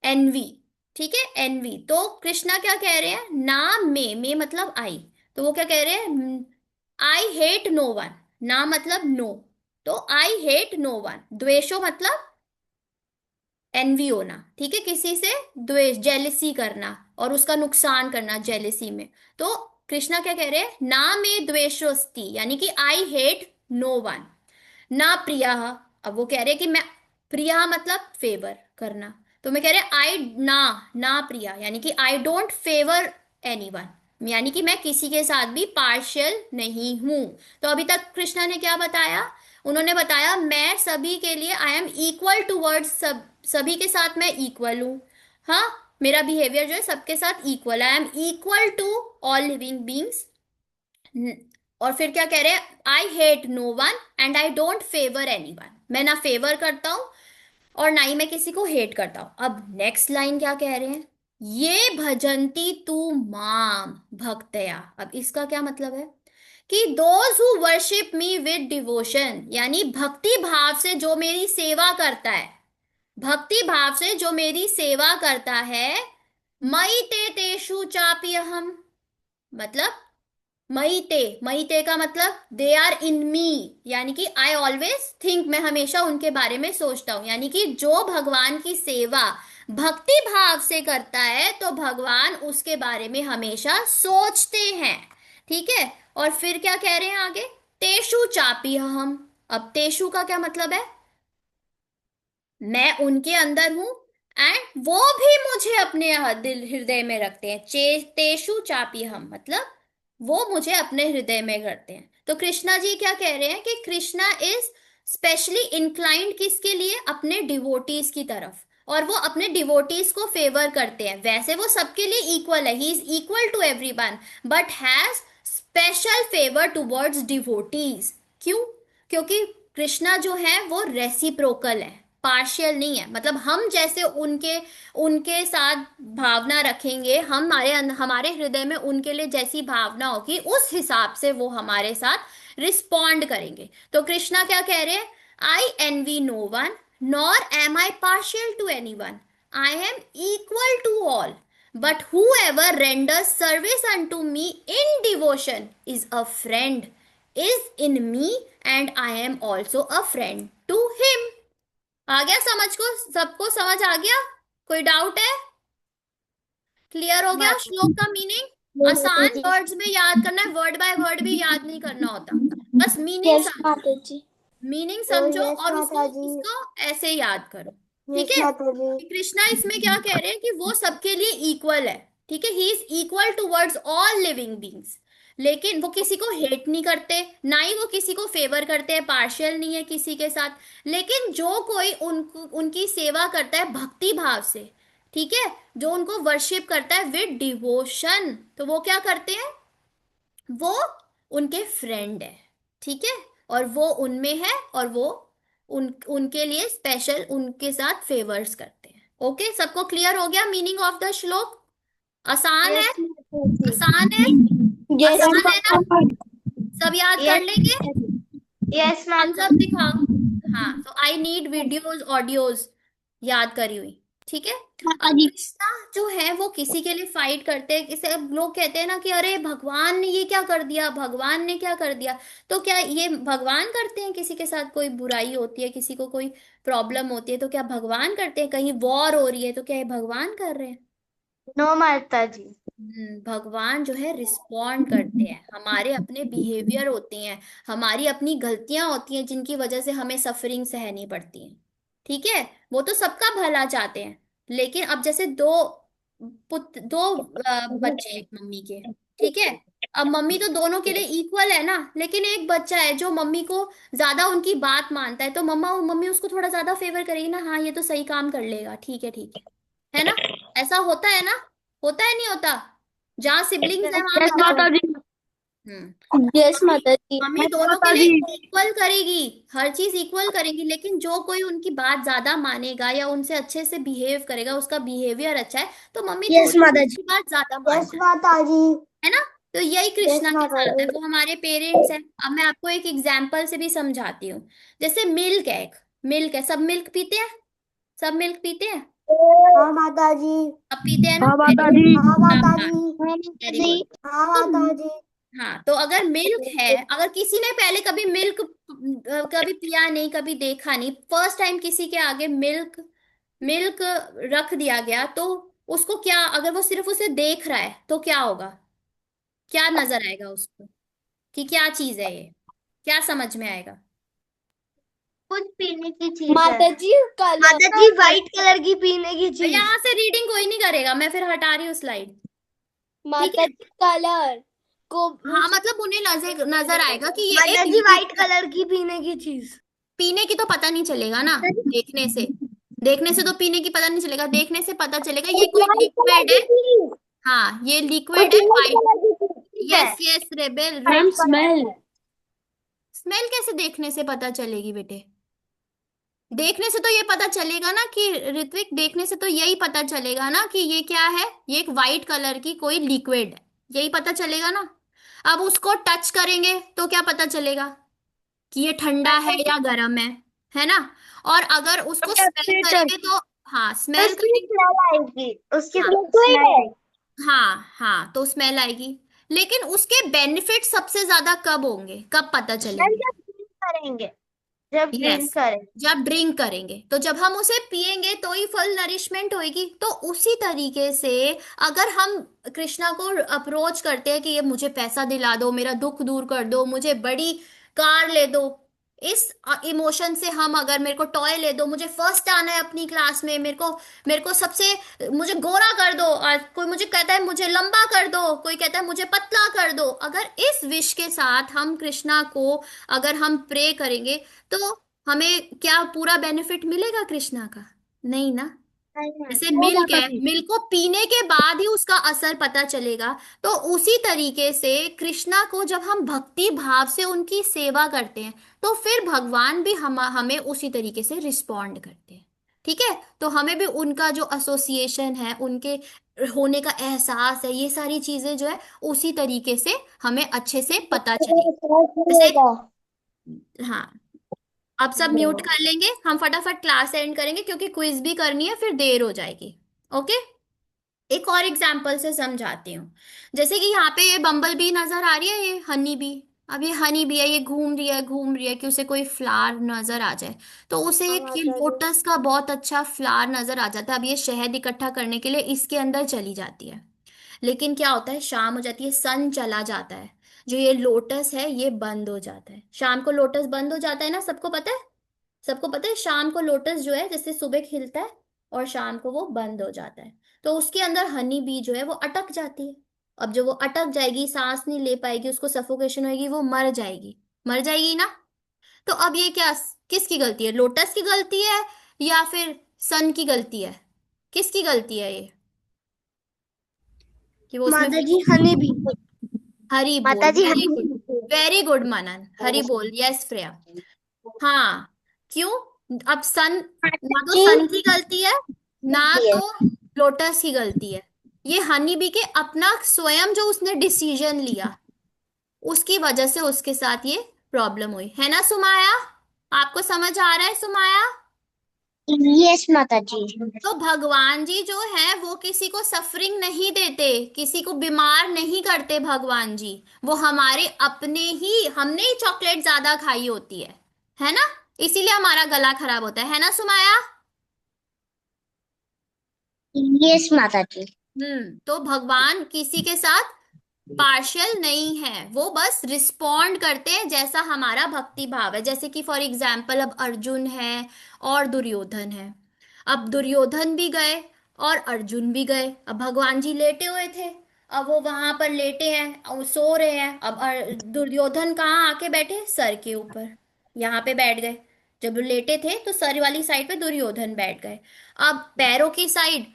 एनवी, ठीक है, एनवी। तो कृष्णा क्या कह रहे हैं? ना में मतलब आई। तो वो क्या कह रहे हैं? I hate no one. ना मतलब नो, तो आई हेट नो वन, द्वेषो मतलब एनवी होना, ठीक है, किसी से द्वेष, जेलिसी करना और उसका नुकसान करना जेलिसी में। तो कृष्णा क्या कह रहे हैं, ना में द्वेषोस्ति, यानी कि आई हेट नो वन। ना प्रिया, अब वो कह रहे हैं कि मैं, प्रिया मतलब फेवर करना, तो मैं कह रहे आई ना, ना प्रिया यानी कि आई डोंट फेवर एनीवन, यानी कि मैं किसी के साथ भी पार्शियल नहीं हूं। तो अभी तक कृष्णा ने क्या बताया, उन्होंने बताया मैं सभी के लिए आई एम इक्वल टूवर्ड्स, सब सभी के साथ मैं इक्वल हूं। हाँ, मेरा बिहेवियर जो है सबके साथ equal, I am equal to all living beings. और फिर क्या कह रहे हैं, I hate no one and I don't favour any one, मैं ना फेवर करता हूं और ना ही मैं किसी को हेट करता हूं। अब नेक्स्ट लाइन क्या कह रहे हैं, ये भजंती तू माम भक्तया। अब इसका क्या मतलब है कि those who worship me with devotion, यानी भक्ति भाव से जो मेरी सेवा करता है, भक्ति भाव से जो मेरी सेवा करता है, मई ते तेषु चापि अहम, मतलब मईते का मतलब दे आर इन मी, यानी कि आई ऑलवेज थिंक, मैं हमेशा उनके बारे में सोचता हूं, यानी कि जो भगवान की सेवा भक्ति भाव से करता है तो भगवान उसके बारे में हमेशा सोचते हैं, ठीक है। और फिर क्या कह रहे हैं आगे, तेषु चापी हम। अब तेषु का क्या मतलब है, मैं उनके अंदर हूं एंड वो भी मुझे अपने दिल हृदय में रखते हैं, तेषु चापी हम मतलब वो मुझे अपने हृदय में करते हैं। तो कृष्णा जी क्या कह रहे हैं कि कृष्णा इज स्पेशली इंक्लाइंड किसके लिए, अपने डिवोटीज की तरफ, और वो अपने डिवोटीज को फेवर करते हैं। वैसे वो सबके लिए इक्वल है, he is equal to everyone, but has special favour towards devotees. क्यों, क्योंकि कृष्णा जो है वो रेसिप्रोकल है, पार्शियल नहीं है, मतलब हम जैसे उनके उनके साथ भावना रखेंगे, हमारे हृदय में उनके लिए जैसी भावना होगी उस हिसाब से वो हमारे साथ रिस्पॉन्ड करेंगे। तो कृष्णा क्या कह रहे हैं, I envy no one nor am I partial to any one, I am equal to all, but whoever renders service unto me in devotion is a friend, is in me and I am also a friend to him। आ गया समझ को, सबको समझ आ गया, कोई doubt है, clear हो गया श्लोक का मीनिंग। आसान वर्ड्स में याद करना है, वर्ड बाय वर्ड भी याद नहीं करना होता, बस मीनिंग यस समझो, माता जी। मीनिंग ओ समझो यस और उसको माता जी। उसको ऐसे याद करो, ठीक यस है। माता जी। कि कृष्णा इसमें क्या कह रहे हैं कि वो सबके लिए इक्वल है, ठीक है, he is equal towards all living beings, लेकिन वो किसी को हेट नहीं करते, ना ही वो किसी को फेवर करते हैं, पार्शियल नहीं है किसी के साथ, लेकिन जो कोई उनकी सेवा करता है भक्ति भाव से, ठीक है, जो उनको वर्शिप करता है विद डिवोशन, तो वो क्या करते हैं, वो उनके फ्रेंड है, ठीक है, और वो उनमें है और वो उनके लिए स्पेशल उनके साथ फेवर्स करते हैं। ओके, सबको क्लियर हो गया मीनिंग ऑफ द श्लोक, आसान है, यस माता जी। आसान है, यस आसान है ना, माता जी। सब याद कर यस लेंगे, यस हम माता सब जी। दिखाओ। हाँ, तो आई नीड वीडियोस ऑडियोज याद करी हुई, ठीक है। माता अब जी। कृष्णा जो है वो किसी के लिए फाइट करते हैं, किसे अब लोग कहते हैं ना कि अरे भगवान ने ये क्या कर दिया, भगवान ने क्या कर दिया, तो क्या ये भगवान करते हैं, किसी के साथ कोई बुराई होती है, किसी को कोई प्रॉब्लम होती है तो क्या भगवान करते हैं, कहीं वॉर हो रही है तो क्या ये भगवान कर रहे हैं। नो माता जी। भगवान जो है रिस्पॉन्ड करते हैं, हमारे अपने बिहेवियर होते हैं, हमारी अपनी गलतियां होती हैं जिनकी वजह से हमें सफरिंग सहनी पड़ती है, ठीक है, वो तो सबका भला चाहते हैं। लेकिन अब जैसे दो बच्चे हैं मम्मी के, ठीक है, अब मम्मी तो दोनों के लिए इक्वल है ना, लेकिन एक बच्चा है जो मम्मी को ज्यादा उनकी बात मानता है, तो मम्मी उसको थोड़ा ज्यादा फेवर करेगी ना, हाँ ये तो सही काम कर लेगा, ठीक है ठीक है ना, ऐसा होता है ना, होता है नहीं होता, जहाँ सिबलिंग्स है वहां यस बता दो। माता जी। यस मम्मी माता जी। मम्मी यस दोनों के माता लिए जी। इक्वल करेगी, हर चीज इक्वल करेगी, लेकिन जो कोई उनकी बात ज्यादा मानेगा या उनसे अच्छे से बिहेव करेगा, उसका बिहेवियर अच्छा है, तो मम्मी यस थोड़ी सी माता जी। उसकी बात ज्यादा मान यस जाती माता जी। है ना। तो यही यस कृष्णा के माता साथ है, जी। वो हमारे पेरेंट्स हैं। अब मैं आपको एक एग्जाम्पल से भी समझाती हूँ, जैसे मिल्क है, एक मिल्क है, सब मिल्क पीते हैं, सब मिल्क पीते हैं, हाँ माता जी। अब पीते हैं ना, हाँ वेरी माता गुड, जी। हाँ माता शाबाश, जी। हाँ माता वेरी जी। गुड। हाँ तो माता जी। हाँ, तो अगर मिल्क है, अगर किसी ने पहले कभी मिल्क कभी पिया नहीं, कभी देखा नहीं, फर्स्ट टाइम किसी के आगे मिल्क मिल्क रख दिया गया, तो उसको क्या, अगर वो सिर्फ उसे देख रहा है तो क्या होगा? क्या नजर आएगा उसको कि क्या चीज है ये? क्या समझ में आएगा? कुछ पीने की चीज है माता जी। कलर माता जी व्हाइट कलर की पीने की चीज। यहाँ से रीडिंग कोई नहीं करेगा, मैं फिर हटा रही हूँ स्लाइड। ठीक माता है। जी कलर को हाँ, मतलब उन्हें नजर नजर आएगा कि ये माता एक जी व्हाइट लिक्विड। कलर की पीने की चीज। पीने की तो पता नहीं चलेगा ना। देखने से, देखने से तो पीने की पता नहीं चलेगा, देखने से पता चलेगा ये कुछ कोई लाल कलर लिक्विड है। की चीज। हाँ, ये लिक्विड कुछ है, लाल वाइट। कलर की चीज है। Yes yes rebel. Ma'am smell. Smell कैसे देखने से पता चलेगी बेटे? देखने से तो ये पता चलेगा ना कि ऋत्विक, देखने से तो यही पता चलेगा ना कि ये क्या है, ये एक वाइट कलर की कोई लिक्विड है, यही पता चलेगा ना। अब उसको टच करेंगे तो क्या पता चलेगा कि ये ठंडा है या गर्म है ना? और अगर उसको स्मेल टेम्परेचर करेंगे तो, हाँ तो स्मेल उसकी करेंगे। स्मेल आएगी उसकी हाँ स्मेल आएगी। हाँ हाँ, तो स्मेल आएगी। लेकिन उसके बेनिफिट सबसे ज्यादा कब होंगे, कब पता मैम चलेंगे? जब ड्रिंक करेंगे जब ड्रिंक यस, करें। जब ड्रिंक करेंगे, तो जब हम उसे पिएंगे तो ही फुल नरिशमेंट होगी। तो उसी तरीके से अगर हम कृष्णा को अप्रोच करते हैं कि ये मुझे पैसा दिला दो, मेरा दुख दूर कर दो, मुझे बड़ी कार ले दो, इस इमोशन से हम अगर, मेरे को टॉय ले दो, मुझे फर्स्ट आना है अपनी क्लास में, मेरे को सबसे, मुझे गोरा कर दो, और कोई मुझे कहता है मुझे लंबा कर दो, कोई कहता है मुझे पतला कर दो, अगर इस विश के साथ हम कृष्णा को, अगर हम प्रे करेंगे, तो हमें क्या पूरा बेनिफिट मिलेगा कृष्णा का? नहीं ना। जैसे मिल्क है, मिल्क को पीने के बाद ही उसका असर पता चलेगा। तो उसी तरीके से कृष्णा को जब हम भक्ति भाव से उनकी सेवा करते हैं, तो फिर भगवान भी हमें उसी तरीके से रिस्पॉन्ड करते हैं। ठीक है, तो हमें भी उनका जो एसोसिएशन है, उनके होने का एहसास है, ये सारी चीजें जो है उसी तरीके से हमें अच्छे से पता चलेगी। जैसे, हाँ, अब सब म्यूट कर लेंगे, हम फटाफट क्लास एंड करेंगे क्योंकि क्विज भी करनी है, फिर देर हो जाएगी। ओके। एक और एग्जाम्पल से समझाती हूँ। जैसे कि यहाँ पे ये बम्बल बी नजर आ रही है, ये हनी बी। अब ये हनी बी है, ये घूम रही है घूम रही है कि उसे कोई फ्लावर नजर आ जाए, तो उसे हाँ एक ये माता जी। लोटस का बहुत अच्छा फ्लावर नजर आ जाता है। अब ये शहद इकट्ठा करने के लिए इसके अंदर चली जाती है। लेकिन क्या होता है, शाम हो जाती है, सन चला जाता है, जो ये लोटस है ये बंद हो जाता है। शाम को लोटस बंद हो जाता है ना, सबको पता है। सबको पता है शाम को लोटस जो है, जैसे सुबह खिलता है और शाम को वो बंद हो जाता है, तो उसके अंदर हनी बी जो है वो अटक जाती है। अब जो वो अटक जाएगी, सांस नहीं ले पाएगी, उसको सफोकेशन होगी, वो मर जाएगी। मर जाएगी ना। तो अब ये क्या, किसकी गलती है? लोटस की गलती है या फिर सन की गलती है? किसकी गलती है ये कि वो उसमें? माता जी हनी भी। हरी बोल, माता जी वेरी हनी गुड। भी। वेरी गुड मनन, हरी बोल, यस श्रेया। हाँ, क्यों? अब सन, माता ना तो जी सन की गलती है, ना है। तो लोटस की गलती है। ये हनी बी के अपना स्वयं जो उसने डिसीजन लिया, उसकी वजह से उसके साथ ये प्रॉब्लम हुई है ना सुमाया? आपको समझ आ रहा है सुमाया? यस माता जी। तो भगवान जी जो है वो किसी को सफरिंग नहीं देते, किसी को बीमार नहीं करते भगवान जी। वो हमारे अपने ही, हमने ही चॉकलेट ज्यादा खाई होती है ना? इसीलिए हमारा गला खराब होता है ना सुमाया? यस माता जी। तो भगवान किसी के साथ पार्शियल नहीं है, वो बस रिस्पॉन्ड करते हैं जैसा हमारा भक्ति भाव है। जैसे कि फॉर एग्जाम्पल, अब अर्जुन है और दुर्योधन है। अब दुर्योधन भी गए और अर्जुन भी गए। अब भगवान जी लेटे हुए थे, अब वो वहां पर लेटे हैं और सो रहे हैं। अब दुर्योधन कहाँ आके बैठे? सर के ऊपर, यहाँ पे बैठ गए। जब वो लेटे थे तो सर वाली साइड पे दुर्योधन बैठ गए। अब पैरों की साइड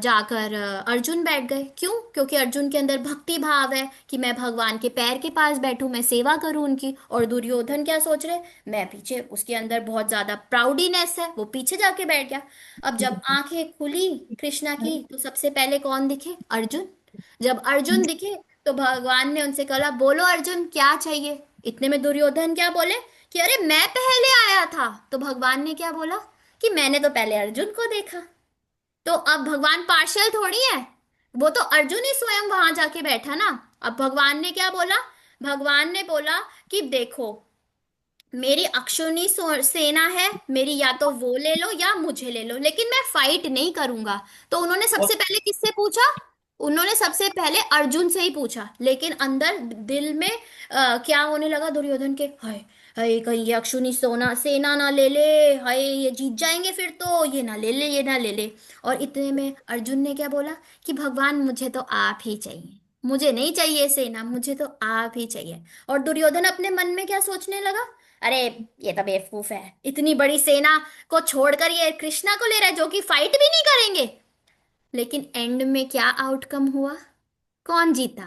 जाकर अर्जुन बैठ गए। क्यों? क्योंकि अर्जुन के अंदर भक्ति भाव है कि मैं भगवान के पैर के पास बैठूं, मैं सेवा करूं उनकी। और दुर्योधन क्या सोच रहे? मैं पीछे, उसके अंदर बहुत ज्यादा प्राउडीनेस है, वो पीछे जाके बैठ गया। अब जब आंखें खुली कृष्णा की, तो सबसे पहले कौन दिखे? अर्जुन। जब अर्जुन दिखे तो भगवान ने उनसे कहा, बोलो अर्जुन क्या चाहिए? इतने में दुर्योधन क्या बोले कि अरे मैं पहले आया था। तो भगवान ने क्या बोला कि मैंने तो पहले अर्जुन को देखा। तो अब भगवान पार्शियल थोड़ी है, वो तो अर्जुन ही स्वयं वहां जाके बैठा ना। अब भगवान ने क्या बोला? भगवान ने बोला कि देखो, मेरी अक्षुनी सेना है मेरी, या तो वो ले लो या मुझे ले लो, लेकिन मैं फाइट नहीं करूंगा। तो उन्होंने सबसे पहले किससे पूछा? उन्होंने सबसे पहले अर्जुन से ही पूछा, लेकिन अंदर दिल में क्या होने लगा दुर्योधन के, हाय हाय कहीं ये अक्षुनी सोना सेना ना ले ले, हाय ये जीत जाएंगे फिर तो, ये ना ले ले ये ना ले ले। और इतने में अर्जुन ने क्या बोला कि भगवान मुझे तो आप ही चाहिए, मुझे नहीं चाहिए सेना, मुझे तो आप ही चाहिए। और दुर्योधन अपने मन में क्या सोचने लगा, अरे ये तो बेवकूफ है, इतनी बड़ी सेना को छोड़कर ये कृष्णा को ले रहा है जो कि फाइट भी नहीं करेंगे। लेकिन एंड में क्या आउटकम हुआ? कौन जीता?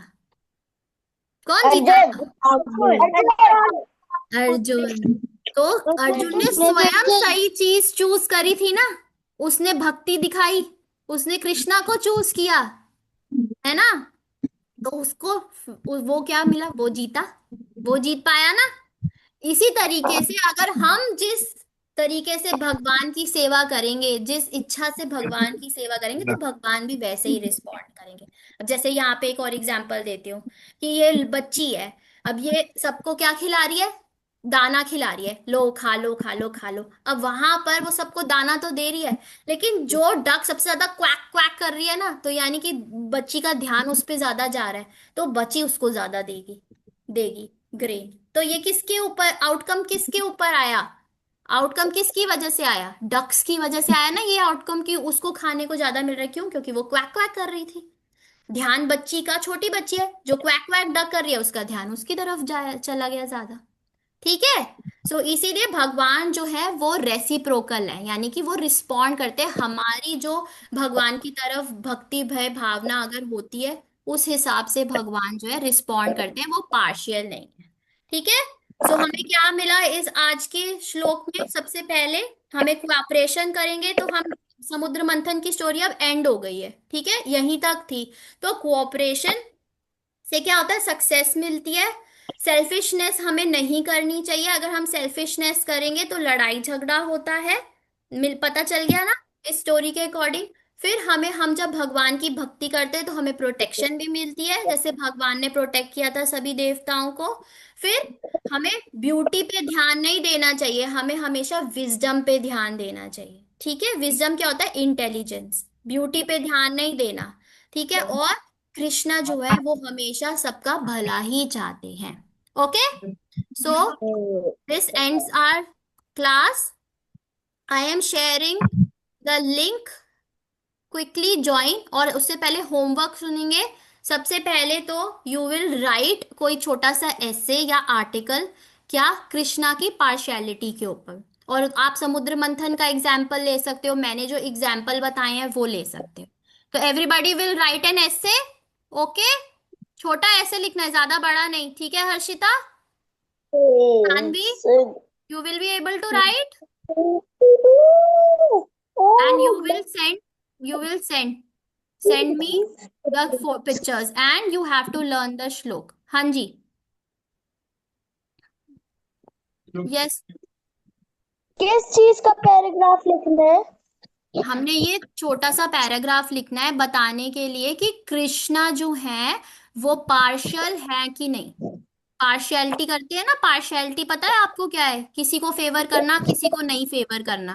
कौन जीता? अर्जुन। अर्जुन। अर्जुन। तो अर्जुन ने स्वयं सही चीज चूज करी थी ना, उसने भक्ति दिखाई, उसने कृष्णा को चूज किया, है ना? तो उसको वो क्या मिला, वो जीता, वो जीत पाया ना। इसी तरीके से अगर हम जिस तरीके से भगवान की सेवा करेंगे, जिस इच्छा से भगवान की सेवा करेंगे, तो भगवान भी वैसे ही रिस्पॉन्ड करेंगे। अब जैसे यहाँ पे एक और एग्जांपल देती हूँ कि ये बच्ची है, अब ये सबको क्या खिला रही है? दाना खिला रही है, लो खा लो खा लो खा लो। अब वहां पर वो सबको दाना तो दे रही है, लेकिन जो डक सबसे ज्यादा क्वैक क्वैक कर रही है ना, तो यानी कि बच्ची का ध्यान उस पे ज्यादा जा रहा है, तो बच्ची उसको ज्यादा देगी, देगी ग्रेन। तो ये किसके ऊपर आउटकम, किसके ऊपर आया? आउटकम किसकी वजह से आया? डक्स की वजह से आया ना ये आउटकम, की उसको खाने को ज्यादा मिल रहा है। क्यों? क्योंकि वो क्वैक क्वैक कर रही थी। ध्यान बच्ची का, छोटी बच्ची है जो क्वैक क्वैक डक कर रही है, उसका ध्यान उसकी तरफ जाया चला गया ज्यादा। ठीक है। सो इसीलिए भगवान जो है वो रेसिप्रोकल है, यानी कि वो रिस्पॉन्ड करते हैं हमारी जो भगवान की तरफ भक्ति भय भावना अगर होती है, उस हिसाब से भगवान जो है रिस्पॉन्ड करते हैं, वो पार्शियल नहीं है। ठीक है। सो हमें क्या मिला इस आज के श्लोक में? सबसे पहले हमें कोऑपरेशन करेंगे तो हम, समुद्र मंथन की स्टोरी अब एंड हो गई है, ठीक है, यहीं तक थी। तो कोऑपरेशन से क्या होता है? सक्सेस मिलती है। सेल्फिशनेस हमें नहीं करनी चाहिए, अगर हम सेल्फिशनेस करेंगे तो लड़ाई झगड़ा होता है। पता चल गया ना इस स्टोरी के अकॉर्डिंग। फिर हमें, हम जब भगवान की भक्ति करते हैं तो हमें प्रोटेक्शन भी मिलती है, जैसे भगवान ने प्रोटेक्ट किया था सभी देवताओं को। फिर हमें ब्यूटी पे ध्यान नहीं देना चाहिए, हमें हमेशा विजडम पे ध्यान देना चाहिए। ठीक है। विजडम क्या होता है? इंटेलिजेंस। ब्यूटी पे ध्यान नहीं देना। ठीक है। और कृष्णा जो है वो हमेशा सबका भला ही चाहते हैं। Okay. So this ends our class. I am sharing the link, quickly join. और उससे पहले होमवर्क सुनेंगे। सबसे पहले तो यू विल राइट कोई छोटा सा ऐसे या आर्टिकल, क्या, कृष्णा की पार्शियलिटी के ऊपर। और आप समुद्र मंथन का एग्जाम्पल ले सकते हो, मैंने जो एग्जाम्पल बताए हैं वो ले सकते हो। तो एवरीबॉडी विल राइट एन ऐसे। ओके। छोटा ऐसे लिखना है, ज्यादा बड़ा नहीं। ठीक है Harshita? Sanvi, you will be able to write and you will send me the four pictures and you have to learn the shlok. हाँ जी। यस। किस चीज का पैराग्राफ लिखना है? हमने ये छोटा सा पैराग्राफ लिखना है बताने के लिए कि कृष्णा जो है वो पार्शियल है कि नहीं। पार्शियलिटी करते हैं ना, पार्शियलिटी पता है आपको क्या है? किसी को फेवर करना, किसी को नहीं फेवर करना,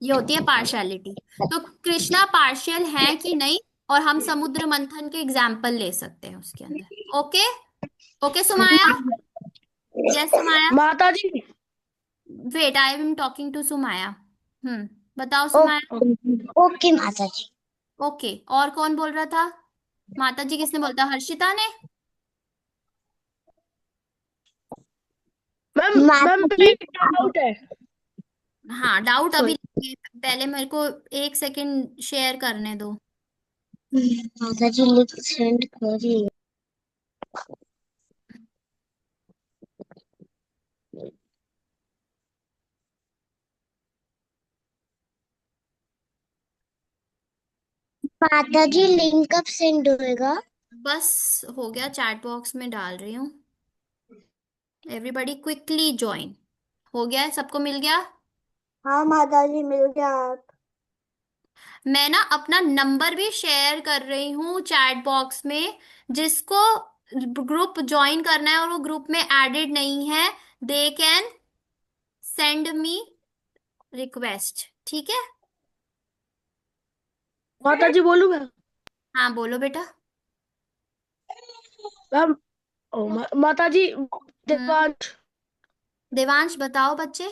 ये होती है पार्शियलिटी। तो कृष्णा पार्शियल है कि नहीं, और हम समुद्र मंथन के एग्जाम्पल ले सकते हैं उसके अंदर। Okay. Okay Sumaya? Yes Sumaya. माता जी। Wait, I am talking to Sumaya. बताओ सुमाया। ओके माता जी। ओके। और कौन बोल रहा था? माता जी किसने बोलता? हर्षिता ने। मैम मैम एक डाउट है। हाँ डाउट अभी लेंगे। पहले मेरे को एक सेकंड शेयर करने दो। माता जी लिख सेंड करिए। माता जी लिंक कब सेंड होएगा? बस हो गया, चैट बॉक्स में डाल रही हूँ। Everybody quickly join. हो गया है? सबको मिल गया? हाँ माता जी मिल गया। आप मैं ना अपना नंबर भी शेयर कर रही हूँ चैट बॉक्स में, जिसको ग्रुप ज्वाइन करना है और वो ग्रुप में एडेड नहीं है, they can send me request. ठीक है? माता जी बोलूं मैं? हाँ बोलो बेटा। मैम माता जी हम्म, देवांश बताओ बच्चे।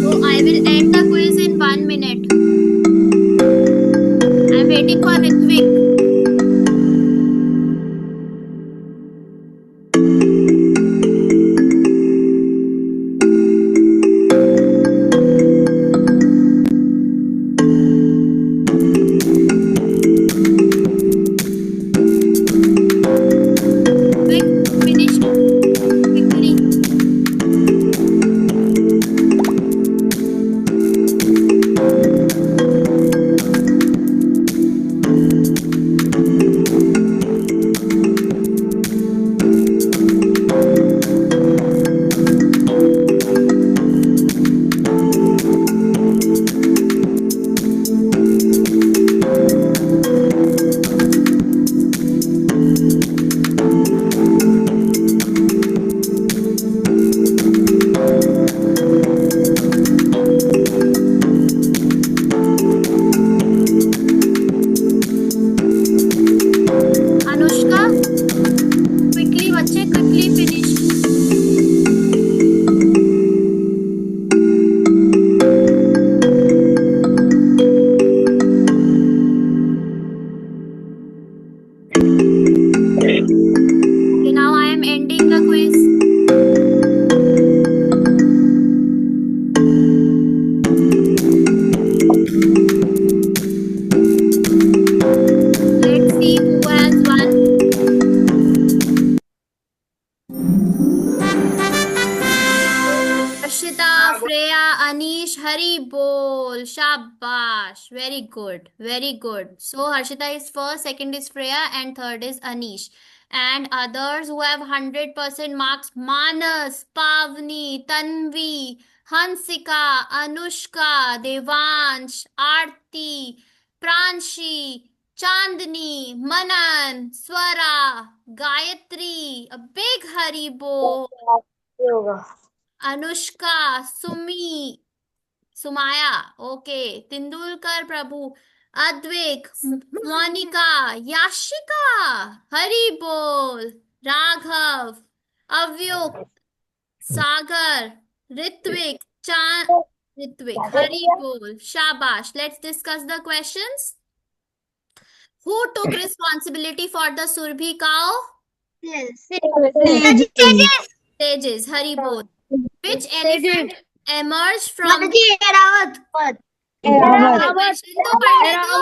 So I will end the quiz in 1 minute. I am waiting for Ritvik. Quick, finish quickly. Anushka, quickly बच्चे, quickly finish. Okay, now I am ending the quiz. Let's see who has won. Harshita, Freya, Anish, Hari Bol, Shabash. Very good, very good. So Harshita is first, second is Freya, and third is Anish. And others who have 100% marks: Manas, Pavni, Tanvi, Hansika, Anushka, Devansh, Aarti, Pranshi, Chandni, Manan, Swara, Gayatri. A big Hari Bol. Anushka, Sumi, Sumaya, okay, Tendulkar Prabhu, Advik, Monika, Yashika, Hari Bol, Raghav, अव्युक, सागर, ऋत्विक, ऋत्विक, हरि बोल, शाबाश. Let's discuss the questions. Who took responsibility for the Surabhi cow? Tejas, Hari Bol. Which elephant emerged from question तो पढ़ने दो,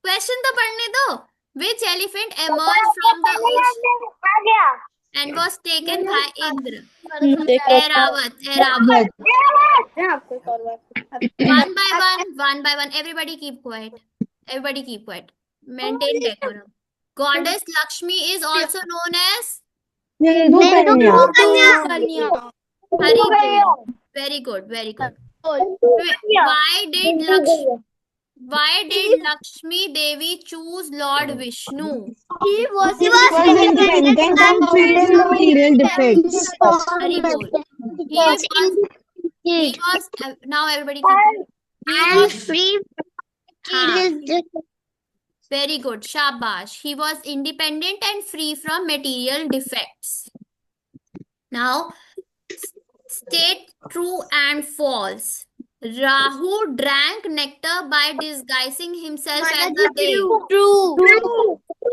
question तो पढ़ने दो. Which elephant emerged from the ocean and was taken by Indra? Airavata, Airavata. One by one. Everybody keep quiet. Everybody keep quiet. Maintain decorum. Goddess Lakshmi is also known as Hindu कन्या। Hari Bol. Very good, very good. Why did Lakshmi Devi choose Lord Vishnu? He was independent and free from material defects. Hari Bol. He was now everybody keep quiet. He was free. हाँ, very good, shabash. He was independent and free from material defects. Now, state true and false. Rahu drank nectar by disguising himself as a dove. True.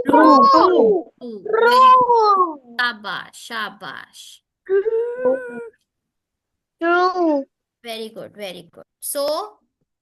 True. Very good. Shabash, shabash. True. Very good, very good. So,